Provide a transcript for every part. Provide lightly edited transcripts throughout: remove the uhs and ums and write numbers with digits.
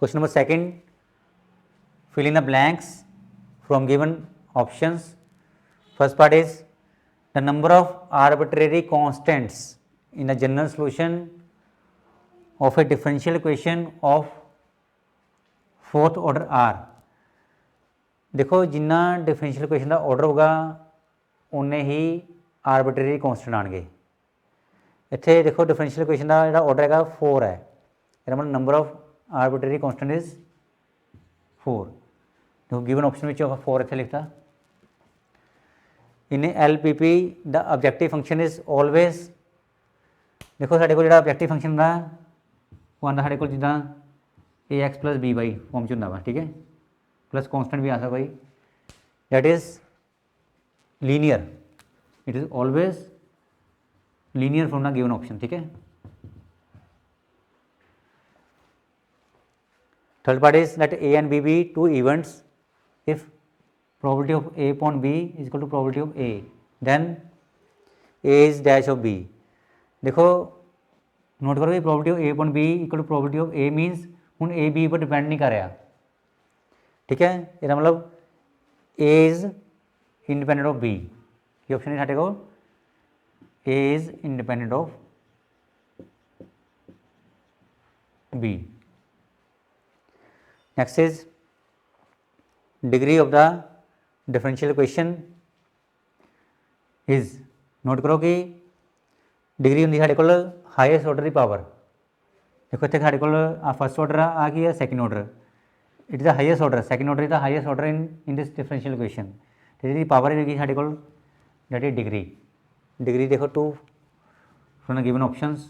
Question number second, fill in the blanks from given options. First part is the number of arbitrary constants in a general solution of a differential equation of fourth order are. देखो जिन्ना differential equation का order होगा उन्ने ही arbitrary constant आएंगे। इत्थे देखो differential equation का जो order है 4 है, इसका मतलब number of arbitrary constant is 4। देखो गिवन ऑप्शन में 4 इत्थे लिखता। इन LPP the objective function is always, देखो साढ़े को जो ऑब्जेक्टिव फंक्शन का वो आंदा साढ़े को जिदा AX + BY फॉर्म च होंदा वा, ठीक है, प्लस कॉन्स्टेंट भी आ सकता भाई, that is linear, it is always linear from the given option, ठीक है। Third part is let A and B be two events if probability of A upon B is equal to probability of A, then A is dash of B। देखो note करो कि probability of A upon B equal to probability of A means हूँ A B पर depend नहीं कर रहा, ठीक है, इसका मतलब A is independent of B। ये ऑप्शन है साढ़े को A is independent of B। Next is degree of the differential equation is, note करो कि डिग्री होंगी साढ़े को हाईएस्ट ऑर्डर की पावर। देखो इतने साढ़े को फर्स्ट ऑर्डर आ गई है, second order, it is the highest order, second order is the highest order in this differential equation. तो जी पावर है साढ़े को दैट इज डिग्री। डिग्री देखो 2 from the given options,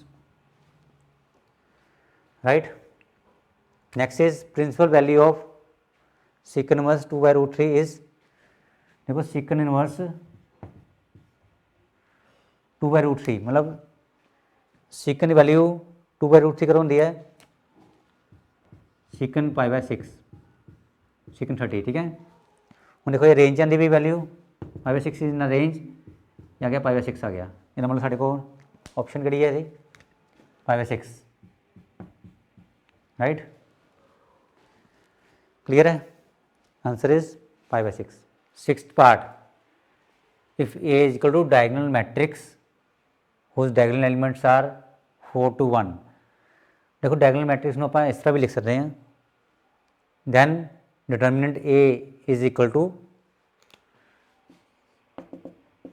right. Next is principal value of secant inverse 2/√3 is, देखो secant inverse 2/√3 मतलब सीकन की value 2/√3 करो होंगी है सीकन π/6 सीकन 30, ठीक है। हूँ देखो ये रेंज आती भी वैल्यू π/6 इज इन रेंज, आ गया π/6 आ गया, इसका मतलब साढ़े को ऑप्शन कड़ी है π/6, राइट, क्लियर है, answer is π/6। Sixth part, if A is equal to diagonal matrix whose diagonal elements are 4 to 1। देखो डायगोनल मैट्रिक्स में आप इस तरह भी लिख सकते हैं, then determinant A is equal to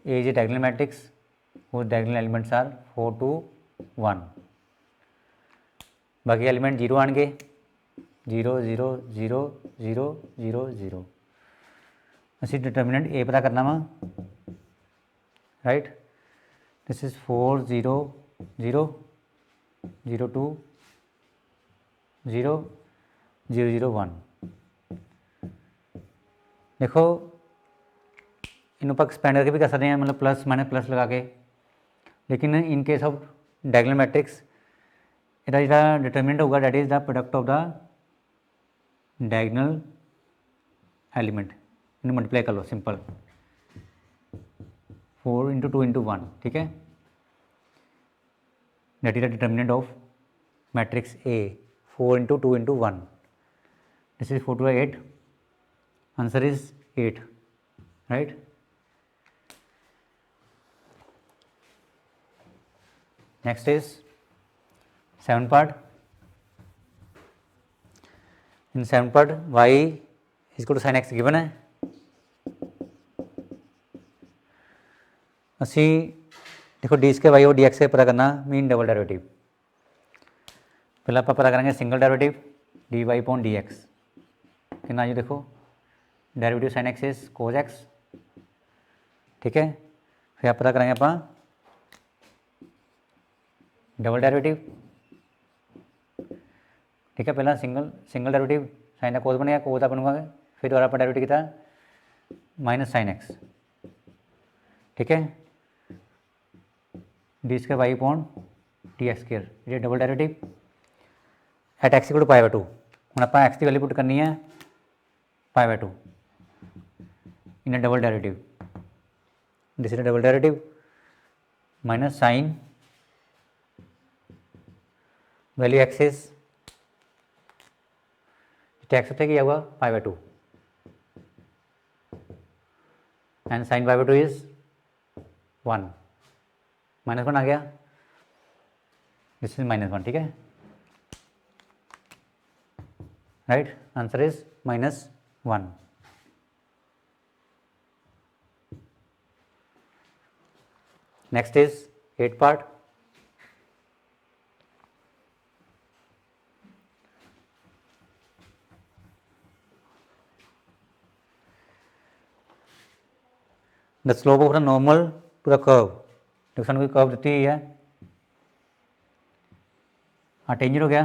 A is a diagonal matrix whose diagonal elements are 4 to 1। बाकी एलिमेंट 0 आएंगे, 0 0 0 0 0 0। असी डिटर्मिनेंट A पता करना वा, राइट, दिस इज 4 0 0 0 2 0 0 0 1। देखो इन आप एक्सपेंड करके भी कर सकते हैं, मतलब प्लस माइनस प्लस लगा के, लेकिन इन केस ऑफ डायगोनल मैट्रिक्स इसका जो डिटर्मिनेंट होगा that is the product of the diagonal element, इन्हें मल्टीप्लाई कर लो सिंपल, 4 × 2 × 1, ठीक है, that is the determinant of matrix A, 4 × 2 × 1, this is 4 to 8, answer is 8, right. Next is 7th part. In 7th part y is equal to sin x given है। असी देखो d² y और dx से पता करना mean double derivative. पहले आप पता करेंगे सिंगल डेरिवेटिव dy/dx, कितना जी देखो derivative sin x is cos x, ठीक है। फिर आप पता करेंगे आप डबल डेरिवेटिव, ठीक है, पहला सिंगल डेरिवेटिव साइन का कोस बनेगा, कोस का बनूंगा, फिर दोबारा डेरिवेटिव किया -sin x, ठीक है, d²y/dx², ये डबल डेरिवेटिव एट x = π/2। हूँ आप x की वैल्यू पुट करनी है π/2 in double derivative, this is double derivative minus sine value x is तो एक्स उत्थे क्या होगा π/2 एंड साइन π/2 इज 1 -1 आ गया, दिस इज -1, ठीक है, right, answer is -1. Next is 8th part. The slope of the normal to the curve. देखो सानू कोई कर्व दी हुई है, हाँ टेंजेंट हो गया,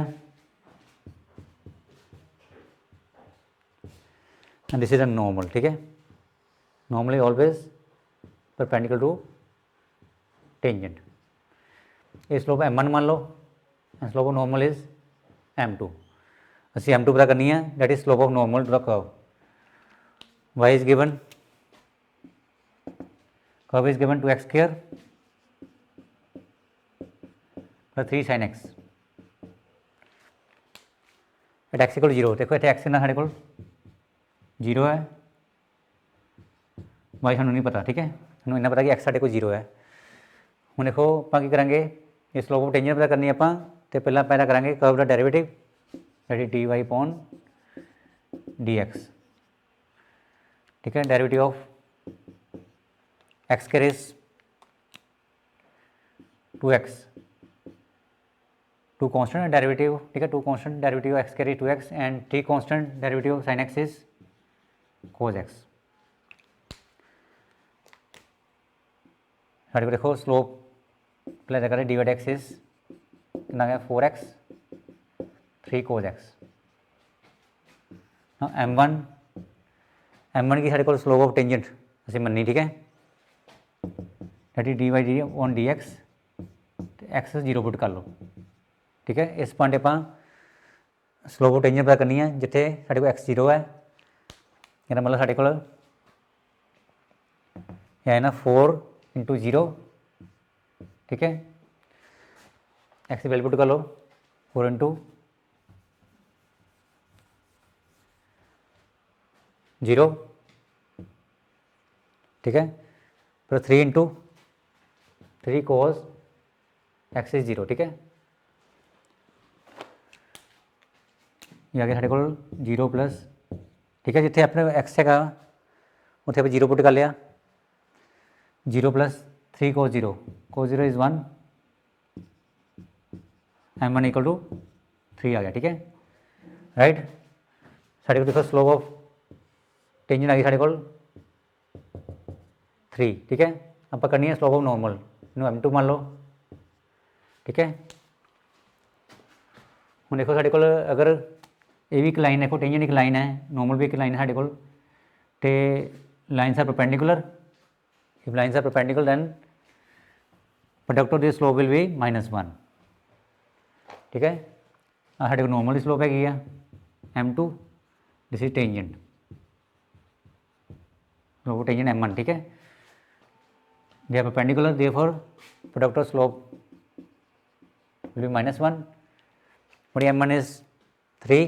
and this is a normal, ठीक है, normal is always perpendicular to tangent. ये स्लोप m1 मान लो and slope of normal is m2. ਅਸੀਂ m2 पता करनी है, that is slope of normal to the curve. y is given, curve is given 2x square plus 3 sin x at x equal 0. देखो इतने x कितना साढ़े कोल 0 है, y सानू नहीं पता, ठीक है, सानू इन्ना पता कि x साढ़े कोल 0 है. ਹੁਣ देखो ਆਪਾਂ ਕੀ ਕਰਾਂਗੇ, ਇਹ ਸਲੋਪ ਆਫ ਟੈਂਜੈਂਟ ਪਤਾ ਕਰਨੀ ਆਪਾਂ, ਤੇ ਪਹਿਲਾਂ ਪੈਦਾ ਕਰਾਂਗੇ curve the derivative, that is dy upon dx, ठीक है, derivative of x square is 2x, 2 constant derivative, ठीक है, 2 constant derivative x square is 2x and 3 constant derivative sin x is cos x. साढ़े को देखो स्लोप पहले करें divide x is कितना गया 4x 3 cos x. m1 की साढ़े को स्लोप ऑफ टेंजेंट असी मनी, ठीक है, that is dy on dx, x 0 put कर लो, ठीक है. इस पॉइंट आप स्लोप ऑफ टेंजेंट पता करनी है जिथे साढ़े को x 0 है, इसका मतलब साढ़े को है ना 4 × 0, ठीक है, एक्स की वैल्यू पुट कर लो 4 × 0, ठीक है, फिर 3 × 3 cos x इज 0, ठीक है, ये आ गया साढ़े को 0 प्लस, ठीक है, जिथे अपने x है उत्थे आप 0 पुट कर लिया, 0 plus 3 cos 0, cos 0 is 1, m1 equal to 3 आ गया, ठीक है, राइट. साढ़े को देखो स्लोप ऑफ टेंजेंट आ गई साढ़े को 3, ठीक है, आप करनी है स्लोप ऑफ नॉर्मल, m2 मान लो, ठीक है. हम देखो साढ़े को अगर ये भी एक लाइन देखो, टेंजेंट एक लाइन है, नॉर्मल भी एक लाइन है साढ़े को, तो lines are perpendicular, if lines are perpendicular then product of this slope will be -1, ठीक है. साढ़े को नॉर्मल स्लोप है क्या m2, this is tangent, slope of tangent m1, ठीक है, they are perpendicular, therefore product of slope will be -1, but m1 is 3,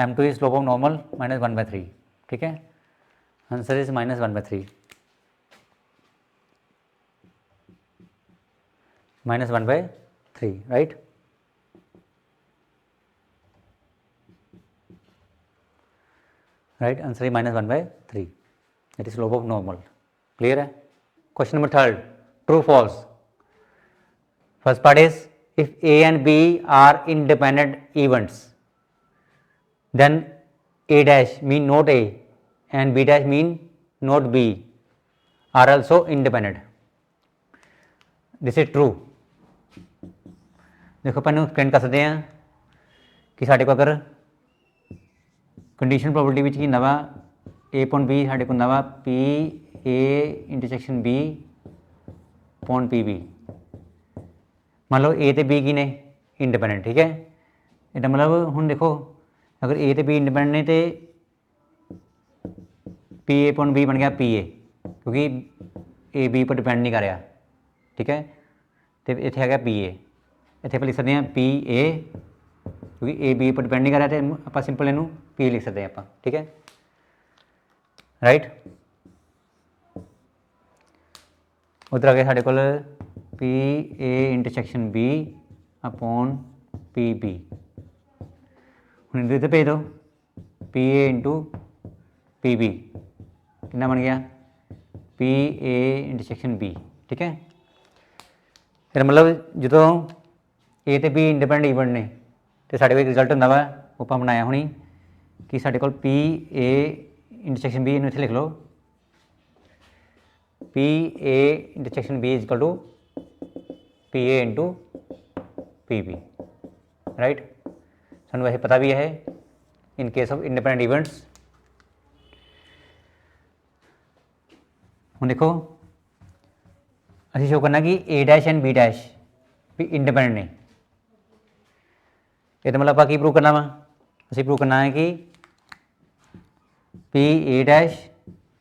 m2 is slope of normal -1/3, ठीक है, answer is -1/3, -1/3, right. Right, answer is -1/3, that is slope of normal. Clear है. Question number 3, true false. First part is if a and b are independent events then a dash mean not a and b dash mean not b are also independent. This is true. देखो अपन explain कर सकते हैं कि साढ़े को अगर condition probability विच की नवा ए पॉइंट बी साढ़े को नवा P A intersection B point P B, मान लो ए तो बी की ने इंडिपेंडेंट, ठीक है, इसका मतलब हम देखो अगर ए तो बी इंडिपेंडेंट ने तो पी ए पॉइंट बी बन गया पी ए, क्योंकि ए बी पर डिपेंड नहीं कर रहा, ठीक है, तो इतने है पी ए, ਇੱਥੇ ਆਪਾਂ ਲਿਖ ਸਕਦੇ ਹਾਂ ਪੀ ਏ, ਕਿਉਂਕਿ ਏ ਬੀ ਉੱਪਰ ਡਿਪੈਂਡ ਨਹੀਂ ਕਰ ਰਿਹਾ ਤੇ ਆਪਾਂ ਸਿੰਪਲ ਇਹਨੂੰ ਪੀ ਲਿਖ ਸਕਦੇ ਹਾਂ ਆਪਾਂ, ਠੀਕ ਹੈ ਰਾਈਟ। ਉਧਰ ਆ ਗਿਆ ਸਾਡੇ ਕੋਲ P A intersection B upon P B. ਹੁਣ ਇਹਦੇ ਤੇ ਭੇਜ ਦਿਓ P A into P B कितना बन गया पी ए इंटरसेक्शन बी, ठीक है। फिर मतलब जो ए तो बी इंडिपेंडेंट ईवन ने तो साढ़े कोल रिजल्ट होंदा वा वो ਆਪਾਂ ਬਣਾਇਆ ਹੁਣੀ कि साढ़े कोल पी ए इंटरसेक्शन बी ਇਹਨੂੰ ਇੱਥੇ ਲਿਖ ਲਓ P A intersection B is equal to P A into P B, right. ਸਾਨੂੰ वैसे पता भी है in case of independent events. ਹੁਣ ਦੇਖੋ ਅਸੀਂ ਸ਼ੋ ਕਰਨਾ कि A dash and B dash भी इंडिपेंडेंट ने। ਇਹਦਾ ਮਤਲਬ ਆਪਾਂ ਕੀ ਪ੍ਰੂਵ ਕਰਨਾ ਵਾ, ਅਸੀਂ ਪ੍ਰੂਵ ਕਰਨਾ है कि P A dash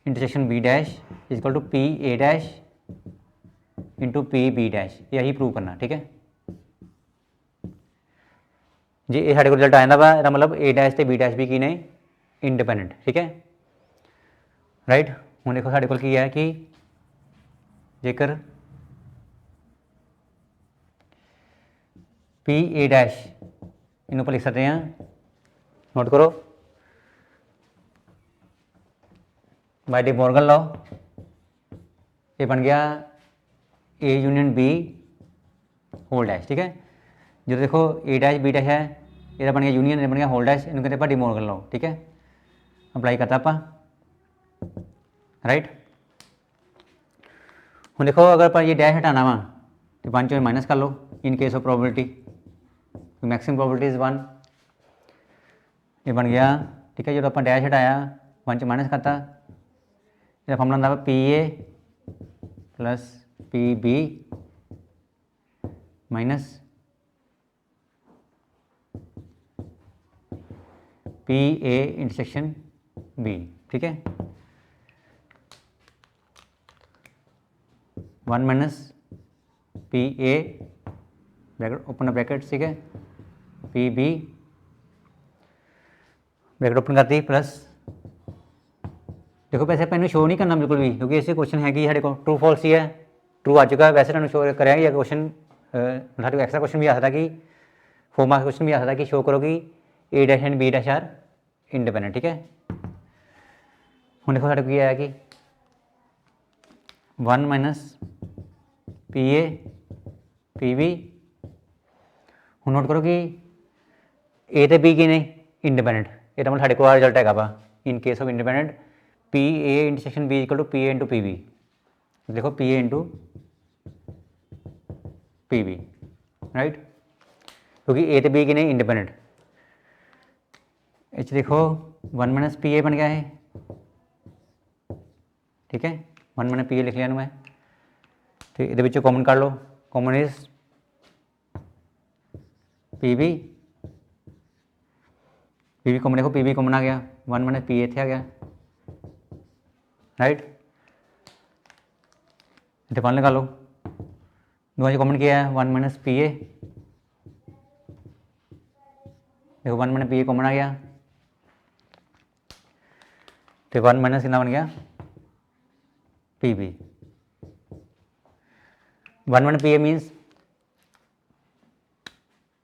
intersection B dash is equal to P A dash into P B dash, यही प्रूव करना, ठीक है। जी ये साढ़े को रिजल्ट आ जाता वा, ਇਹਦਾ मतलब ए डैश ਤੇ बी डैश भी की ने इंडिपेंडेंट, ठीक है राइट। ਹੁਣ देखो साढ़े को की है कि जेकर पी ए डैश इन्हों पर लिख सकते हैं, नोट करो बाय डी मॉर्गन लॉ, ये बन गया A union B whole dash, ठीक है। जो देखो ए डैश बी डैश है ये बन गया यूनियन, ये बन गया होल डैश, इन्हों कहते हैं डी मॉर्गन लॉ, ठीक है। अप्लाई करता आप राइट। हम देखो अगर पर ये डैश हटाना वा तो 1 चो माइनस कर लो in case of probability, maximum probability is 1, ये बन गया, ठीक है। जो आप डैश हटाया 1 चो माइनस करता, ये फॉर्मूला होंगे P A plus P B minus P A intersection B, ठीक है। 1 minus P A bracket open bracket, ठीक है, पी बी ब्रैकेट ओपन करती प्लस, देखो वैसे अपन शो नहीं करना बिल्कुल भी, क्योंकि ऐसे क्वेश्चन है कि साढ़े को ट्रू फॉल्स ही है, ट्रू आ चुका है, वैसे तुम शो करेंगे या क्वेश्चन साढ़े को एक्स्ट्रा क्वेश्चन भी आ सकता कि 4 मार्क्स क्वेश्चन भी आ सकता कि शो करो कि A dash and B dash are independent, ठीक है। हम देखो साढ़े को ये है कि 1 minus P A P B, हम नोट करो कि ए तो बी की ने इंडिपेंडेंट, ये मतलब साढ़े को रिजल्ट है वा in case of independent P A intersection B equal to P A into P B, देखो P A into P B, right, क्योंकि ए तो बी की ने इंडिपेंडेंट। इस देखो 1 माइनस पी ए बन गया है, ठीक है, 1 माइनस पी ए लिख लिया मैं, तो ये कॉमन कर लो, common is P B, P B common, देखो पी बी कॉमन आ गया, 1 माइनस पी ए थे आ गया, राइट। इतने 1 लगा लो, दोनों से कॉमन किया है 1 माइनस पी ए, देखो 1 माइनस पी ए कॉमन आ गया, तो 1 माइनस कितना बन गया P B, 1 minus P A means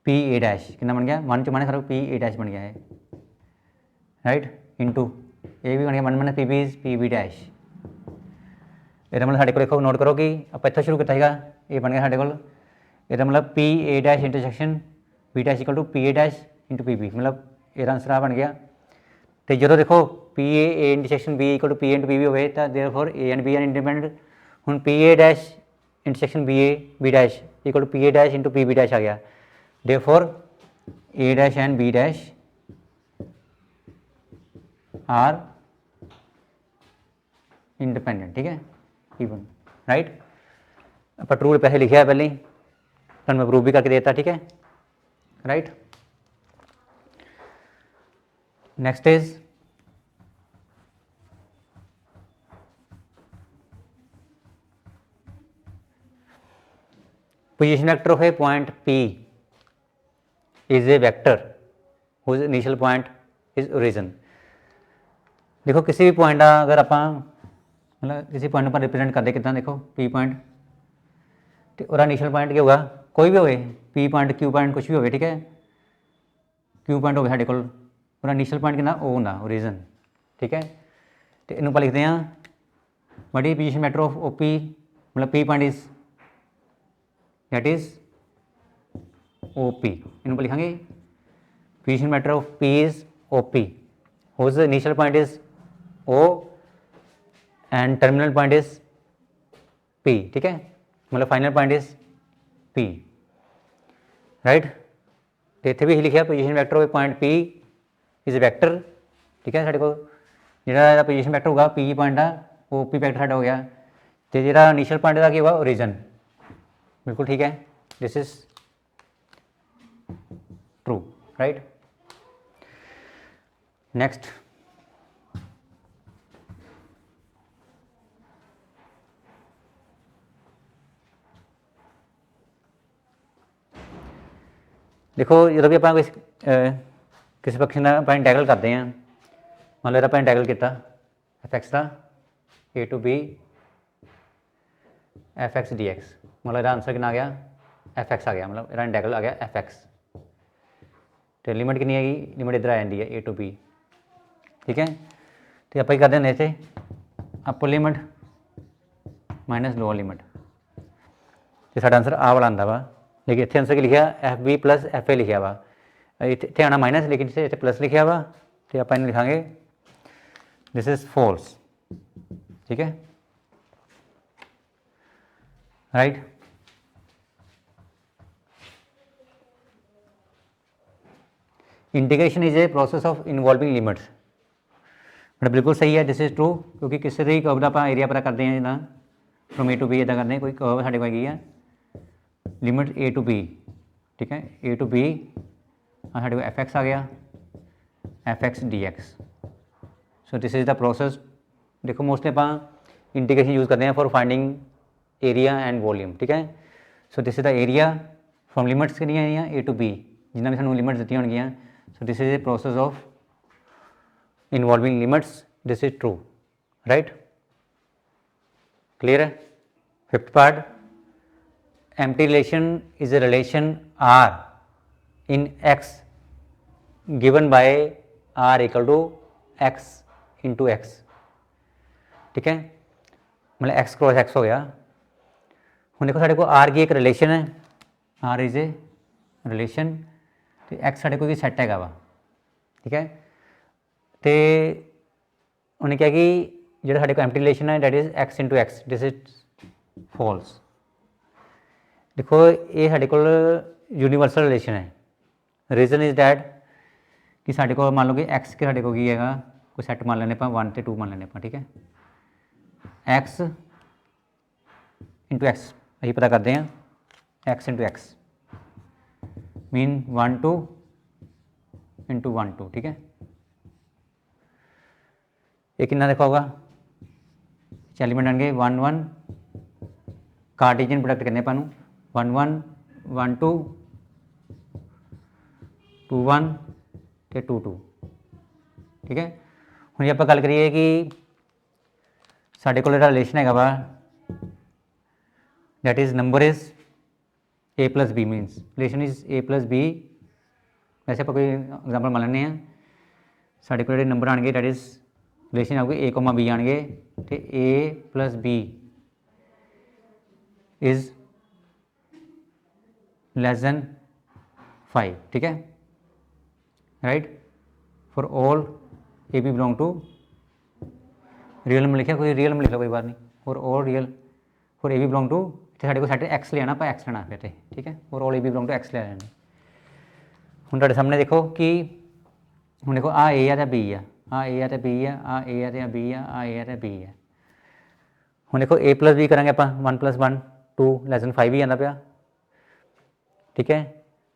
P A dash कितना बन गया, 1 चो माइनस करो पी ए डैश बन गया है, राइट, इंटू ए भी बन गया 1 minus P B is P B dash. ये मतलब साढ़े को देखो नोट करो कि आप इतना शुरू किया ये बन गया साढ़े को, ये मतलब P A dash intersection B dash equal to P A dash into P B, मतलब ये आंसर आ बन गया। तो जो देखो P A intersection B equal to P A into P B हो तो therefore A and B are independent. हम P A dash intersection B A B dash equal to P A dash into P B dash आ गया, therefore A dash and B dash are independent, ठीक है, even, right. आप true पैसे लिखे है पहले ही, तो मैं प्रूव भी करके देता, ठीक है, right. Next is position vector of a point P is a vector whose initial point is origin. देखो किसी भी पॉइंट का अगर आप मतलब किसी पॉइंट पर रिप्रेजेंट करते कितना, देखो पी पॉइंट तो और इनिशियल पॉइंट क्या होगा, कोई भी होवे, पी पॉइंट क्यू पॉइंट कुछ भी होवे, ठीक है, क्यू पॉइंट होवे साढ़े कोल और इनिशियल पॉइंट कितना ओ होंदा ओरिजिन, ठीक है। तो इनू लिखते हैं what is position vector of O P, मतलब P point is that is O P, इनू लिखांगे position vector of P is O P whose initial point is O and terminal point is P, ठीक है, मतलब final point is P, right. तो इतने भी लिखा position vector of point P is a vector, ठीक है, साढ़े को जो पोजीशन वैक्टर होगा पी पॉइंट का वो पी वैक्टर साढ़ा हो गया, तो जो इनिशियल पॉइंट का क्या होगा ओरिजिन, बिल्कुल ठीक है, this is true, right. Next देखो जो भी आप किसी फंक्शन का आप इंटैगल करते हैं, मान लो आप इंटैगल किया एफ एक्स का A to B F X D X, मतलब यदा आंसर कितना आ गया एफ एक्स आ गया, मतलब यदा इंटैगल आ गया एफ एक्स, तो लिमिट कितनी आएगी, लिमिट इधर आ जाती है ए टू बी, ठीक है। तो आप करते हैं इसे अपर लिमिट माइनस लोअर लिमिट, तो साडा आंसर आ वाला आंदा वा, लेकिन इतने आंसर की लिखा F B plus F A लिखा वा, इतने आना माइनस, लेकिन इतने प्लस लिखा वा, तो आप लिखांगे दिस इज फॉल्स, ठीक है, right. Integration is a process of involving limits, but बिल्कुल सही है, दिस इज ट्रू, क्योंकि किसी भी कर्व का आप एरिया पता करते हैं जिदा फ्रॉम ए टू बी, इदा करते हैं कोई कर्व साढ़े को है लिमिट ए टू बी, ठीक है, ए टू बी साढ़े को एफ एक्स आ गया F X D x, so this is the process. देखो मोस्टली आप इंटीग्रेशन यूज़ करते हैं for finding area and volume, ठीक है। So this is the area from limits कि ए टू बी, जिन्ना भी सानू लिमिट्स दी होंगी, so this is a process of involving limits, this is true, right, clear है। Fifth part, empty relation is a relation R in X given by R equal to X into X, ठीक है, मतलब X cross X हो गया। हम देखो साढ़े को R की एक रिलेशन है, R इज ए रिलेशन, तो X साढ़े को सैट है वा, ठीक है, तो उन्हें क्या कि जो साढ़े को एम्प्टी रिलेशन है that is X into X, this is false. देखो ये साढ़े को यूनीवर्सल रिलेशन है, रीजन इज डैट कि साढ़े को मान लो कि एक्स के साढ़े को की है कोई सैट मान लेने 1 तो 2 मान लेने, ठीक है, एक्स इंटू एक्स यही पता करते हैं, x into x mean 1 2 into 1 2, ठीक है। ये कितना देखा होगा, एलिमेंट आएंगे 1 1, कार्टेशियन प्रोडक्ट करने पानू 1 1 1 2 2 1 ਤੇ 2 2, ठीक है। ਹੁਣ ਜੇ ਆਪਾਂ ਗੱਲ ਕਰੀਏ ਕਿ ਸਾਡੇ ਕੋਲ ਜਿਹੜਾ ਰਿਲੇਸ਼ਨ ਹੈਗਾ ਵਾ that is number is a plus b, means relation is a plus b, वैसे ਆਪਾਂ ਕੋਈ एग्जांपल मान ਲੈਂਦੇ ਹਾਂ, ਸਾਡੇ ਕੋਲ ਜਿਹੜੇ ਨੰਬਰ ਆਣਗੇ that is रिलेशन आऊगी a, b आएंगे, तो a plus b is less than 5, ठीक है, right, for all A B belong to real में लिखा, कोई रियल में लिखा कोई बात नहीं, for all real for A B belong to, इतने साढ़े को सैट एक्स लेना, आप एक्स लेना फिर, ठीक है, for all A B belong to X ले लेना। हूँ तुहाडे सामने देखो कि हूँ देखो आ ए है तो बी है, आ ए है तो बी है, आ ए है तो बी है, आ ए है तो बी है। हूँ देखो ए प्लस बी करेंगे आप 1 + 1 2 लेस देन 5 ही आता पाया, ठीक है,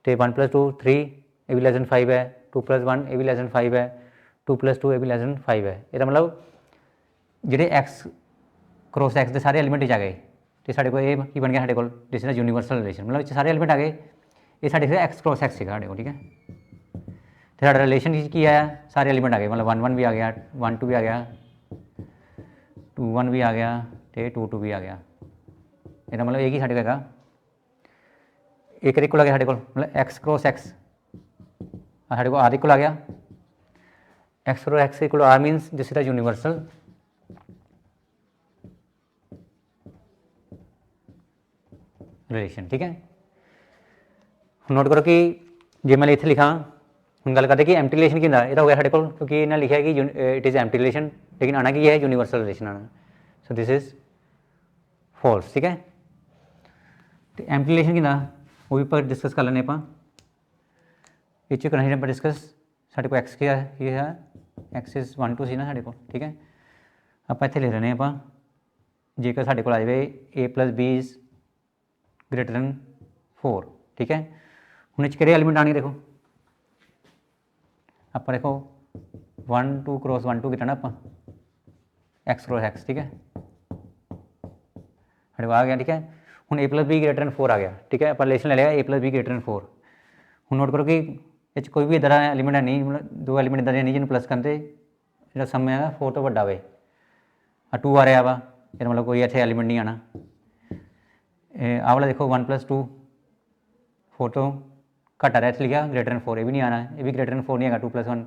तो 1 + 2 3 ये भी लेस देन 5 है, 2 + 1 ये भी लेस देन 5 है, 2 + 2 ये भी लेस देन 5 है। ये मतलब ਜਿਹੜੇ एक्स क्रॉस एक्स के सारे एलिमेंट आ गए, तो साढ़े को ये की बन गया साढ़े को दिस इज यूनीवर्सल रिलेशन, मतलब सारे एलिमेंट आ गए, ये साढ़े एक्स क्रॉस एक्स सीगा साढ़े को, ठीक है। तो साढ़ा रिलेशन की आया, सारे एलिमेंट आ गए, मतलब 1 1 भी आ गया, 1 2 भी आ गया, 2 1 भी आ गया, तो 2 2 भी आ गया। ਇਹਦਾ मतलब एक ही साढ़े का एक इक्वल आ गया साढ़े को, मतलब एक्स क्रॉस एक्स साढ़े को आर इक्वल आ गया। X cross X equal R means this is the universal relation, ठीक है। नोट करो कि जो मैं इतने लिखा हम गल करते कि एम्प्टी रिलेशन की हो गया साढ़े को, क्योंकि इन्हें लिखा है कि इट इज़ एम्प्टी रिलेशन, लेकिन आना की है यूनिवर्सल रिलेशन आना। सो दिस इज फॉल्स, ठीक है। तो एम्प्टी रिलेशन की वो भी पर डिस्कस कर लेने आप इस कंडीशन पर डिस्कस। साढ़े को एक्स क्या है, ये है एक्स इज 1 2 सी ना साढ़े को, ठीक है। आप इतने लिख लेने आप जेकर साढ़े को आ जाए A plus B is greater than 4, ठीक है। हूँ इस कि एलीमेंट आने देखो, आप देखो 1 2 क्रॉस 1 2 कितना ना आप एक्स क्रॉस एक्स, ठीक है, साढ़े को आ गया, ठीक है। हूँ ए प्लस बी ग्रेटर दैन 4 आ गया, ठीक है। आप रिलेशन ले लिया ए प्लस बी ग्रेटर दैन 4। हूँ नोट करो कि ये कोई भी इधर एलीमेंट है नहीं, मतलब दो एलीमेंट इधर नहीं जिन्हें प्लस करते जो सम है 4 तो वड्डा वे 2 आ रहा वा, ये मतलब कोई इतने एलीमेंट नहीं आना। आ वाला देखो 1 + 2 4 तो घट आ रहा है, लिखा ग्रेटर दैन 4, ये भी नहीं आना, ये भी ग्रेटर दैन 4 नहीं आएगा, 2 + 1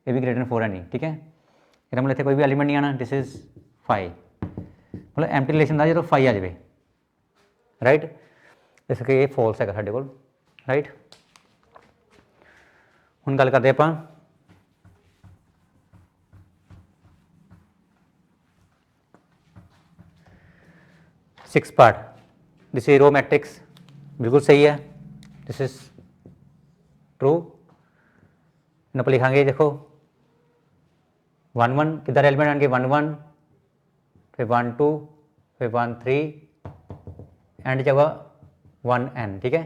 ये भी ग्रेटर दैन 4 है नहीं, ठीक है। ये मतलब इतने कोई भी एलीमेंट नहीं आना, दिस इज 5, मतलब एम्प्टी रिलेशन का जो 5 आ जाए, राइट। इस करके ये फॉल्स है साढ़े को, राइट। हुण गल करते आपां six part, this is row matrix, बिल्कुल सही है, दिस इज ट्रू। इन पर लिखांगे देखो 1 1 किधर एलिमेंट आएंगे 1 1, फिर 1 2, फिर 1 3 एंड जगह 1 n, ठीक है,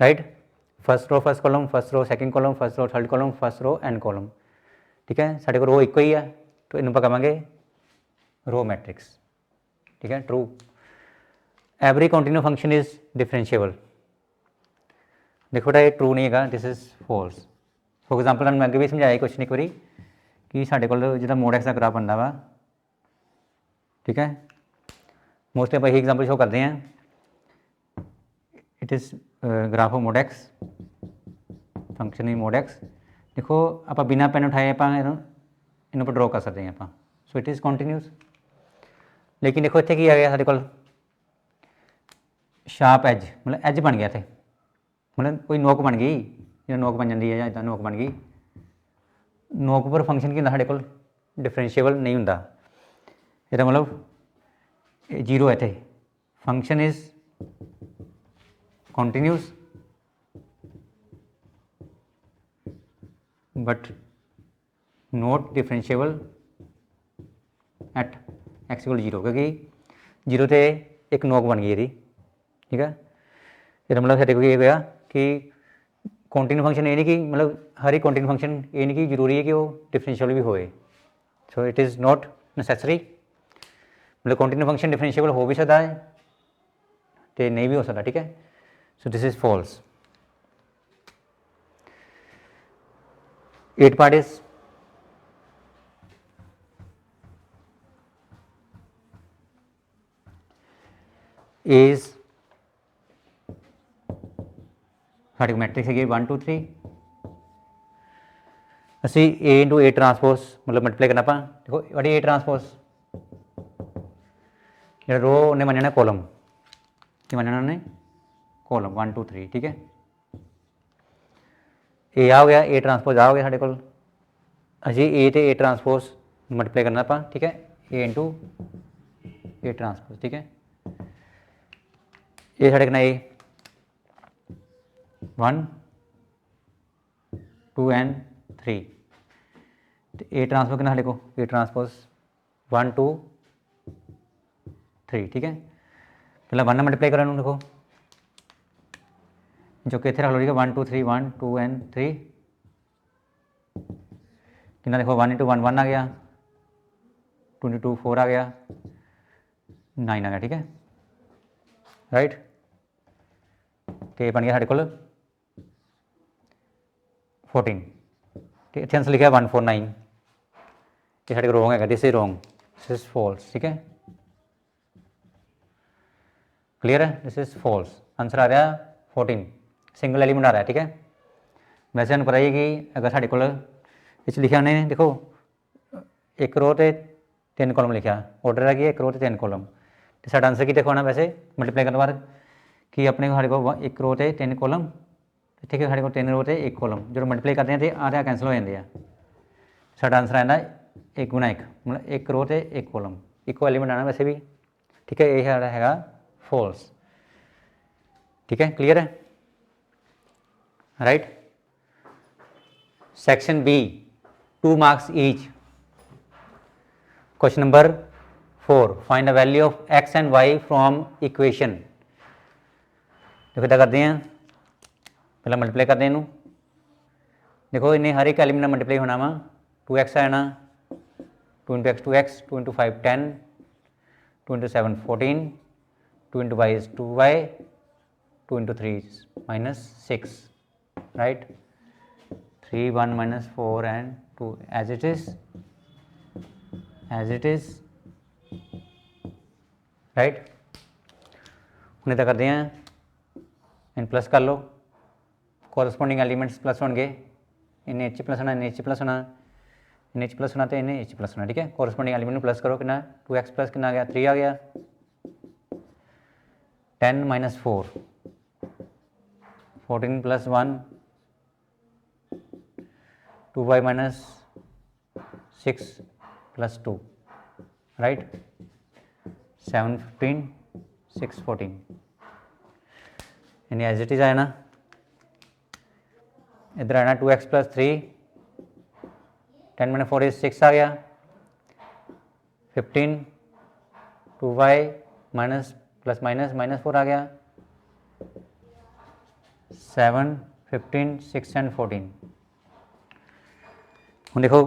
right. First row first column, first row second column, first row third column, first row n column, ठीक है। साढ़े को रो एक ही है तो इन पर कहेंगे रो मैट्रिक्स, ठीक है, true. Every continuous function is differentiable, देखो बेटा ये ट्रू नहीं है, this is false. For example मैं अगे भी समझाया क्वेश्चन एक बारी कि साढ़े को जो मोड एक्स का ग्राफ बनता वा, ठीक है, मोस्टली आप यही एग्जाम्पल शो करते हैं, it is graph of mode x, function in mode x. देखो आप बिना पेन उठाए आप इन पर ड्रॉ कर सकते हैं आप, सो इट इज़ कॉन्टीन्यूस। लेकिन देखो इतने की आ गया साढ़े को शार्प एज, मतलब एज बन गया थे, मतलब कोई नोक बन गई, जो नोक बन जाती है इदा नोक बन गई, नोक पर फंक्शन की साढ़े को डिफरेंशिएबल नहीं होंगे, ये मतलब 0 है थे, function is continuous but not differentiable eight x equal 0, क्योंकि 0 से एक नोक बन गई, ठीक है। ये मतलब साढ़े को ये होया कि कॉन्टीन्यू फंक्शन ये नहीं कि मतलब हर एक कॉन्टीन्यू फंक्शन ये नहीं कि जरूरी है कि वो डिफरेंशिएबल भी होए, so it is not necessary, मतलब कॉन्टीन्यू फंक्शन डिफरेंशिएबल हो भी सकता है तो नहीं भी हो सकता, ठीक है। So this is false. 8 part is साढ़े मैट्रिक्स है 1 2 3, असी ए इंटू ए ट्रांसपोज मतलब मल्टीप्लाई करना पा, देखो वही ए ट्रांसपोज जो रो उन्हें मनना कॉलम कि मनना उन्हें कॉलम 1 2 3, ठीक है। ए आ हो गया, ए ट्रांसपोज आ हो गया साढ़े को, असी ए तो ए ट्रांसपोज मल्टीप्लाई करना पा, ठीक है, ए इंटू ए ट्रांसपोज, ठीक है। ये साढ़े कना ए 1 2 n 3, तो ए ट्रांसपोज कितना साढ़े को ए ट्रांसपोज 1 2 3, ठीक है। पहले 1 मल्टीप्लाई करा देखो जो कि इतने रख लो, ठीक है, 1 2 3 1 2 n 3 कितना देखो 1 × 1 1 आ गया, 2 × 2 4 आ गया, 9 आ गया, ठीक है, राइट। तो ये बन गया साढ़े को 14, तो इतने आंसर लिखा 149, ये साढ़े को रोंग है, this is wrong, this is false. ठीक है, क्लियर है, दिस इज फॉल्स। आंसर आ रहा है 14, सिंगल एलिमेंट आ रहा है। ठीक है, वैसे हम कराइए कि अगर साढ़े को इस लिखा ने देखो एक रो तो 3 कॉलम लिखा, ऑर्डर है कि एक रो तो 3 कॉलम, तो साਡਾ आंसर की देखो ना वैसे मल्टीप्लाई करने बाद कि अपने साढ़े को एक रो तो 3 कॉलम, ठीक है, साढ़े को 3 रो तो 1 कॉलम, जो मल्टीप्लाई करते हैं तो आ रहा कैंसल हो जाते हैं, साਡਾ आंसर आना 1 गुना 1, मतलब 1 रो तो 1 कॉलम, इक्वल एलिमेंट आना वैसे भी। ठीक है, ये है फॉल्स। ठीक है, क्लियर है, right. Section B, 2 marks each. Question number 4, find the value of X and Y from equation. देखो क्या करते हैं, पहले मल्टीप्लाई करते हैं इनू, देखो इन्हें हर एक एलिमेंट मल्टीप्लाई होना वा, 2x आना, 2 into X 2x, 2 into 5 10, 2 into 7 14, 2 into Y is 2y, 2 into 3 -6, right, 3 1 -4 and 2 as it is, right. उन्हें क्या करते हैं, इन प्लस कर लो, कॉरस्पॉन्डिंग एलिमेंट्स प्लस होंगे, इन्हें एच प्लस होना, इन्हें एच प्लस होना, इन्हें एच प्लस होना तो इन्हें एच प्लस होना। ठीक है, कॉरस्पॉन्डिंग एलिमेंट प्लस करो, कितना 2x प्लस कितना आ गया 3 आ गया, 10 - 4 14 + 1 2y -6 + 2, राइट, 7 15 6 14, यानी एज इट इज आया ना, इधर आना 2x + 3, 10 - 4 is 6 आ गया, 15 2y माइनस प्लस माइनस -4 आ गया, 7 15 6 and 14। हूँ देखो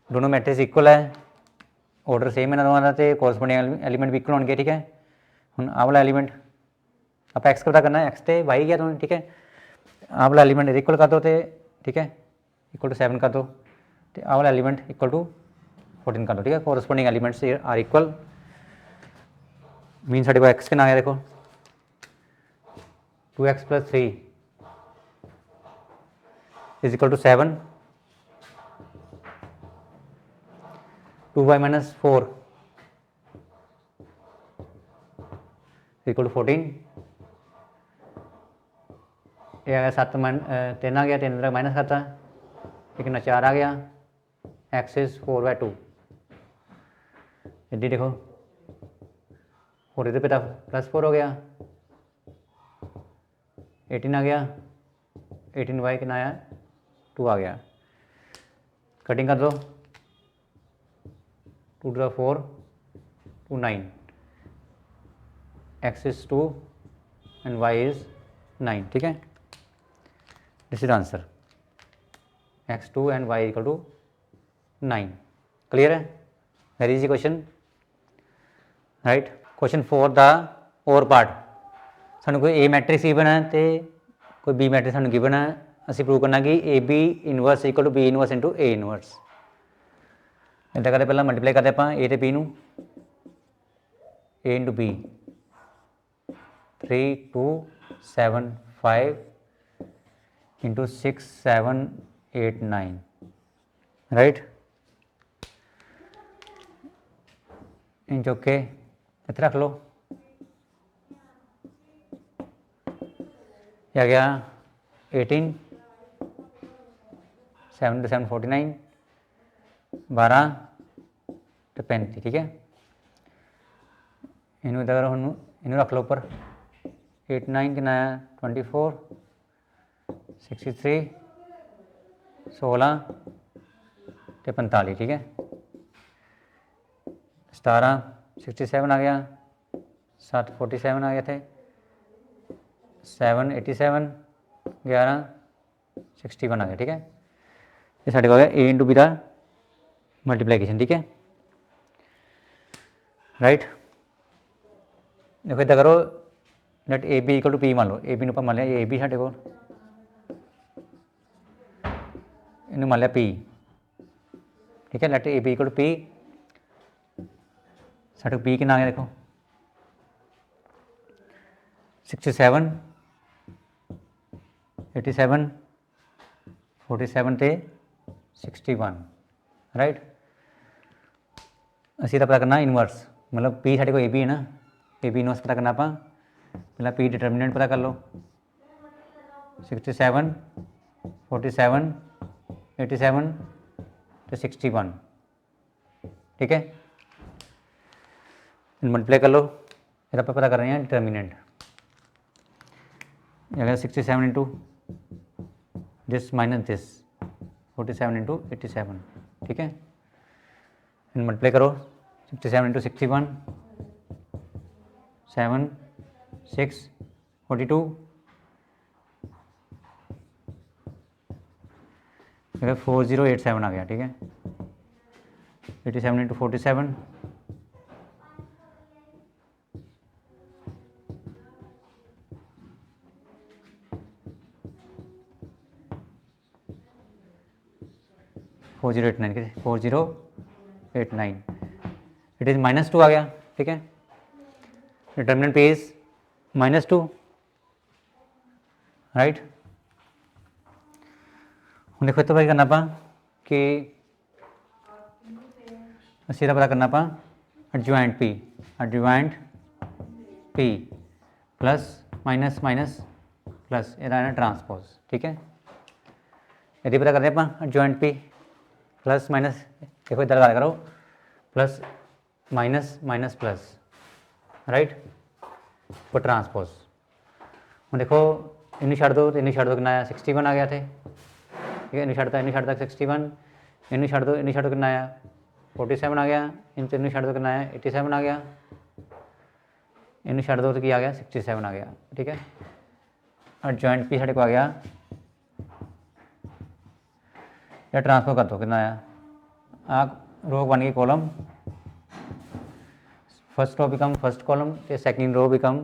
दोनों मैट्रिक्स इक्वल है, ऑर्डर सेम है ना दोनों का, तो कॉरस्पॉन्डिंग एलिमेंट भी इक्वल होंगे। ठीक है, हूँ आ वाला एलिमेंट आप एक्स का पता करना है, एक्स तो वाई गया दोनों। ठीक है, आ वाला एलिमेंट इक्वल कर दो, तो ठीक है इक्वल टू 7 कर दो, तो आ वाला एलिमेंट इक्वल टू 14 कर दो। ठीक है, corresponding elements are equal, mean साढ़े को एक्स के ना आया देखो 2x + 3 is equal to 7, 2y - 4 equal to 14, ये आ गया 7 3 आ गया, 3 माइनस करता, लेकिन 4 आ गया, x इज 4/2, इधर देखो 4 इधर पे था +4 हो गया, 18 आ गया, 18y कितना आया 2 आ गया, कटिंग कर दो, 2 × 4 2 9, x is 2 and y is 9। ठीक है, this is answer, x2 and y equal to 9। क्लियर है, very easy question, right. Question 4 the और पार्ट, सानू कोई ए मैट्रिक्स गिवन है तो कोई बी मैट्रिक्स सानू गिवन है, असी प्रूव करना कि A B inverse equal to B inverse into A inverse. इदा करते पहला मल्टीप्लाई करते आप ए तो बी नू, ए इंटू बी 3 2 7 5 इंटू 6 7 8 9, राइट, इन चौके इतना रख लो, क्या गया 18, 7 × 7 49, 12 तो 35। ठीक है, इनू इधर इनू रख लो ऊपर, 8 9 कितना आया 24, 63 16 तो 45। ठीक है, 17 67 आ गया, 7 47 आ गया थे, 7 87 11 61 आ गया। ठीक है, ये साढ़े को आ गया ए इंटू बी का मल्टीप्लीकेशन। ठीक है, राइट, देखो इतना करो let A B equal to P ਮੰਨ ਲਓ, ਏ ਬੀ ਨੂੰ ਆਪਾਂ ਮੰਨ ਲਿਆ ਏ ਬੀ ਸਾਡੇ ਕੋਲ, ਇਹਨੂੰ ਮੰਨ ਲਿਆ ਪੀ, ਠੀਕ ਹੈ। Let A B equal to P, ਸਾਡੇ ਕੋਲ ਪੀ ਕਿੰਨਾ ਆ ਗਿਆ ਦੇਖੋ 67 87 47 ਤੇ 61, ਰਾਈਟ। ਅਸੀਂ ਤਾਂ ਪਤਾ ਕਰਨਾ ਇਨਵਰਸ, ਮਤਲਬ ਪੀ ਸਾਡੇ ਕੋਲ ਏ ਬੀ ਹੈ ਨਾ, ਏ ਬੀ ਇਨਵਰਸ ਪਤਾ ਕਰਨਾ ਆਪਾਂ, ਪਹਿਲਾਂ ਪੀ ਡਿਟਰਮੀਨੈਂਟ ਪਤਾ ਕਰ ਲਓ 67 47 87 ਤੇ 61, ਠੀਕ ਹੈ। ਮਲਟੀਪਲਾਈ ਕਰ ਲਓ, ਫਿਰ ਆਪਾਂ ਪਤਾ ਕਰ ਰਹੇ ਹਾਂ ਡਿਟਰਮੀਨੈਂਟ, अगर 67 into this minus this 47 into 87, ठीक है। मल्टीप्लाई करो 67 इंटू 61 7 6 42, अगर 4087 आ गया, ठीक है। 87 इंटू 47 4089 के 4089, इट इज़ -2 आ गया, ठीक है। डिटर्मिनेंट पे इज -2, राइट। हम देखो तो भाई करना पा कि सीधा पता करना पा adjoint P plus minus minus plus ये रहना ट्रांसपोज, ठीक है। यदि पता करते हैं एडजॉइंट पी प्लस माइनस, देखो इधर लगा करो plus minus minus plus, right, वो ट्रांसपोज। हम देखो इन्हें छड़ दो तो इन्हें छड़ दो कितना आया 61 आ गया थे, ठीक है। इन्हें छड़ता 61, इन्हें छड़ दो कितना आया 47 आ गया, इन तीनों छड़ दो कितना आया 87 आ गया, इन्हें छड़ दो तो क्या आ गया 67 आ गया, ठीक है। और जॉइंट पी साढ़े को आ गया, या ट्रांसफर कर दो कितना आया, रो बन गई column, first row become first column, तो second row become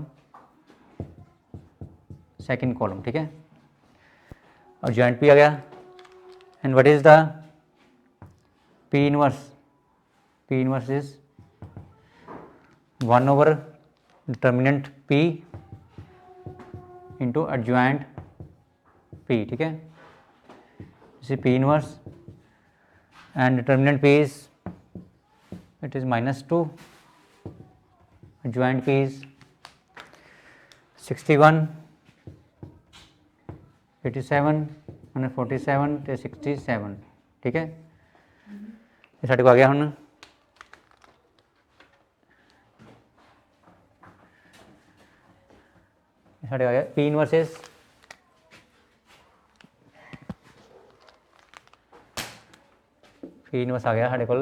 second column, ठीक है। और जॉइंट पी आ गया, and what is the P inverse is 1 over determinant P into adjoint P, ठीक है। P inverse and determinant P is it is -2, adjoint P is 61 87 and 47 ਤੇ 67, ठीक है। ये साढ़े को आ गया ਹੁਣ साढ़े आ गया P inverse is P inverse आ गया साढ़े को,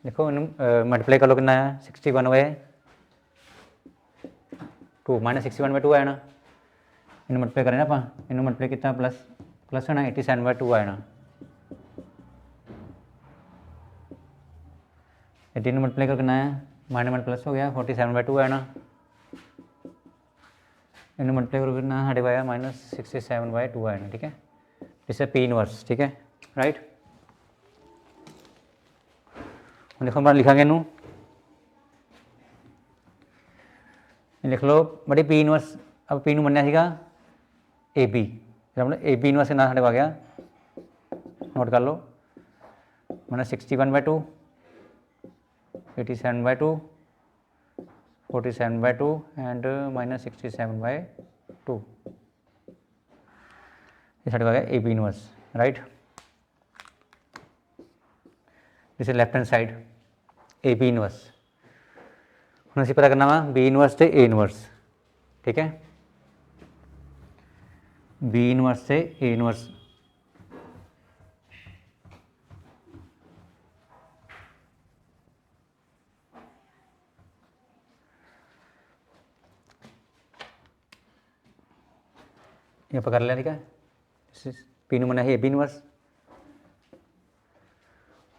देखो इन मल्टीप्लाई कर लो कितना आया 61 बाय 2 -61 बाय 2 आया ना, इन मल्टीप्लाई करें ना आप, इन मल्टीप्लाई कितना प्लस है ना 87 बाय 2 आया ना, ये तीन मल्टीप्लाई कर कितना आया माइनस प्लस हो गया 47 बाय 2 आया ना, इन मल्टीप्लाई करो कितना साढ़े को आया -67 बाय 2 आया ना, ठीक है। इससे पी इनवर्स, ठीक है, राइट। देखो मैं लिखा इनू लिख लो बड़ी पी इनवर्स, अब पी बनया सीगा ए बी, मतलब ए बी इनवर्स ना साढ़े आ गया, नोट कर लो मैंने 61 by 2 87 by 2 47 by 2 and -67 by 2, ये साढ़े आ गया A B inverse, right. This is left hand side A B inverse. हम असी पता करना वा बी इनवर्स से ए इनवर्स, ठीक है। बी इनवर्स से ए इनवर्स, ये आप कर लिया, ठीक है। पी नू बना है ए बी इनवर्स।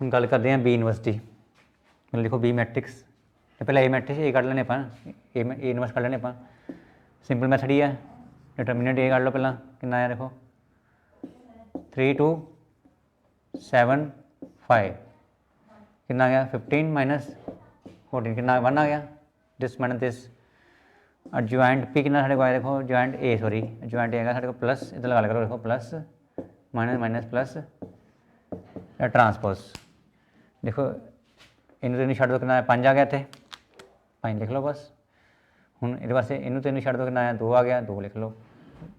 हम गल करते हैं बी इनवर्स की, मतलब लिखो बी मैट्रिक्स, पहले ए मैट्रिक्स ए कढ़ लेने आप, ए इनवर्स कढ़ लेने आप, सिंपल मैथड ही है। डिटरमिनेंट ए कर लो पहला, कितना आया देखो 3 2 7 5, कितना आ गया 15 माइनस 14, कितना 1 आ गया। दिस माइनस दिस, और ज्वाइंट पी कितना साढ़े को आया देखो, ज्वाइंट ए सॉरी ज्वाइंट ए आएगा साढ़े को प्लस, इधर लगा करो देखो plus minus minus plus transpose. देखो इन तीनों छड़ दो, कितना आया 5 आ गया थे, 5 लिख लो बस। हूँ ये वास्ते इनू तीनों छड़ दो, कितना आया 2 आ गया, 2 लिख लो।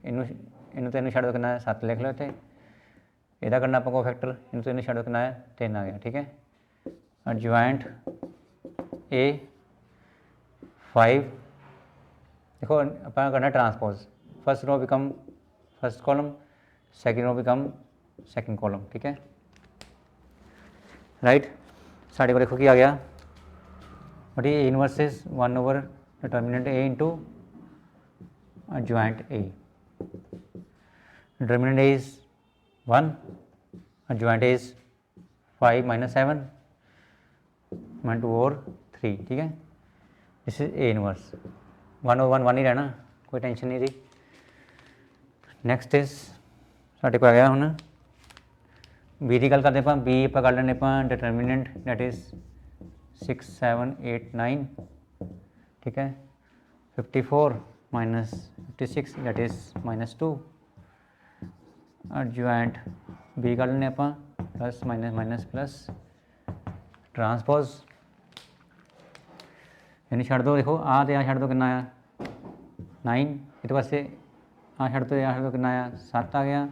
इनू तीनों छड़ दो, कितना आया 7 लिख लो इतने। ਇਹਦਾ करना ਆਪਾਂ को फैक्टर, इन तीनों छड़ दो, कितना आया 3 आ गया, ठीक है। और ज्वाइंट ए 5, देखो अपना करना transpose, first row become first column, second row become second column, ठीक है राइट। साढ़े को देखो कि आ गया बट ये inverse is 1 over determinant A into joint A. Determinant A is 1, joint A is 5 minus 7 minus 2 और 3, ठीक है। दिस इज ए इनवर्स, 1 और 1 1 ही रहना, कोई टेंशन नहीं रही। नैक्सट इज साढ़े को आ गया हूँ बी की गल करते ਆਪਾਂ, बी ਆਪਾਂ ਕਰ ਲੈਂਦੇ ਆਪਾਂ डिटर्मिनेंट दैट इज 6 7 8 9, ठीक है। 54 माइनस 56 दैट इज -2, और ज्वाइंट बी कर लेने ਆਪਾਂ plus minus minus plus transpose. यानी छड़ दो, देखो आ तो आ छड़ दो, कितना आया 9, इस वास्ते आ छड़ दो, आ छड़ दो, कितना आया 7 आ गया।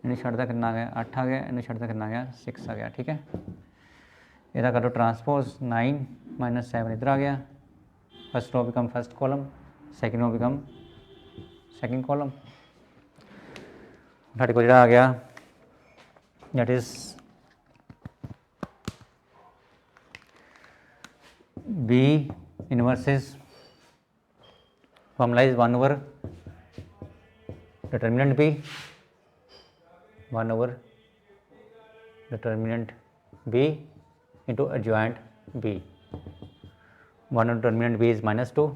इन्हें छड़ता कितना आ गया 8 आ गया, इन्हें छड़ता कितना आ गया 6 आ गया, ठीक है। इधर करो ट्रांसपोज, 9 माइनस 7 इधर आ गया, first row become first column, second row become second column. साढ़े को आ गया that is B inverse is formula is 1 over determinant B, 1 over determinant b into adjoint b। 1 over determinant b is -2,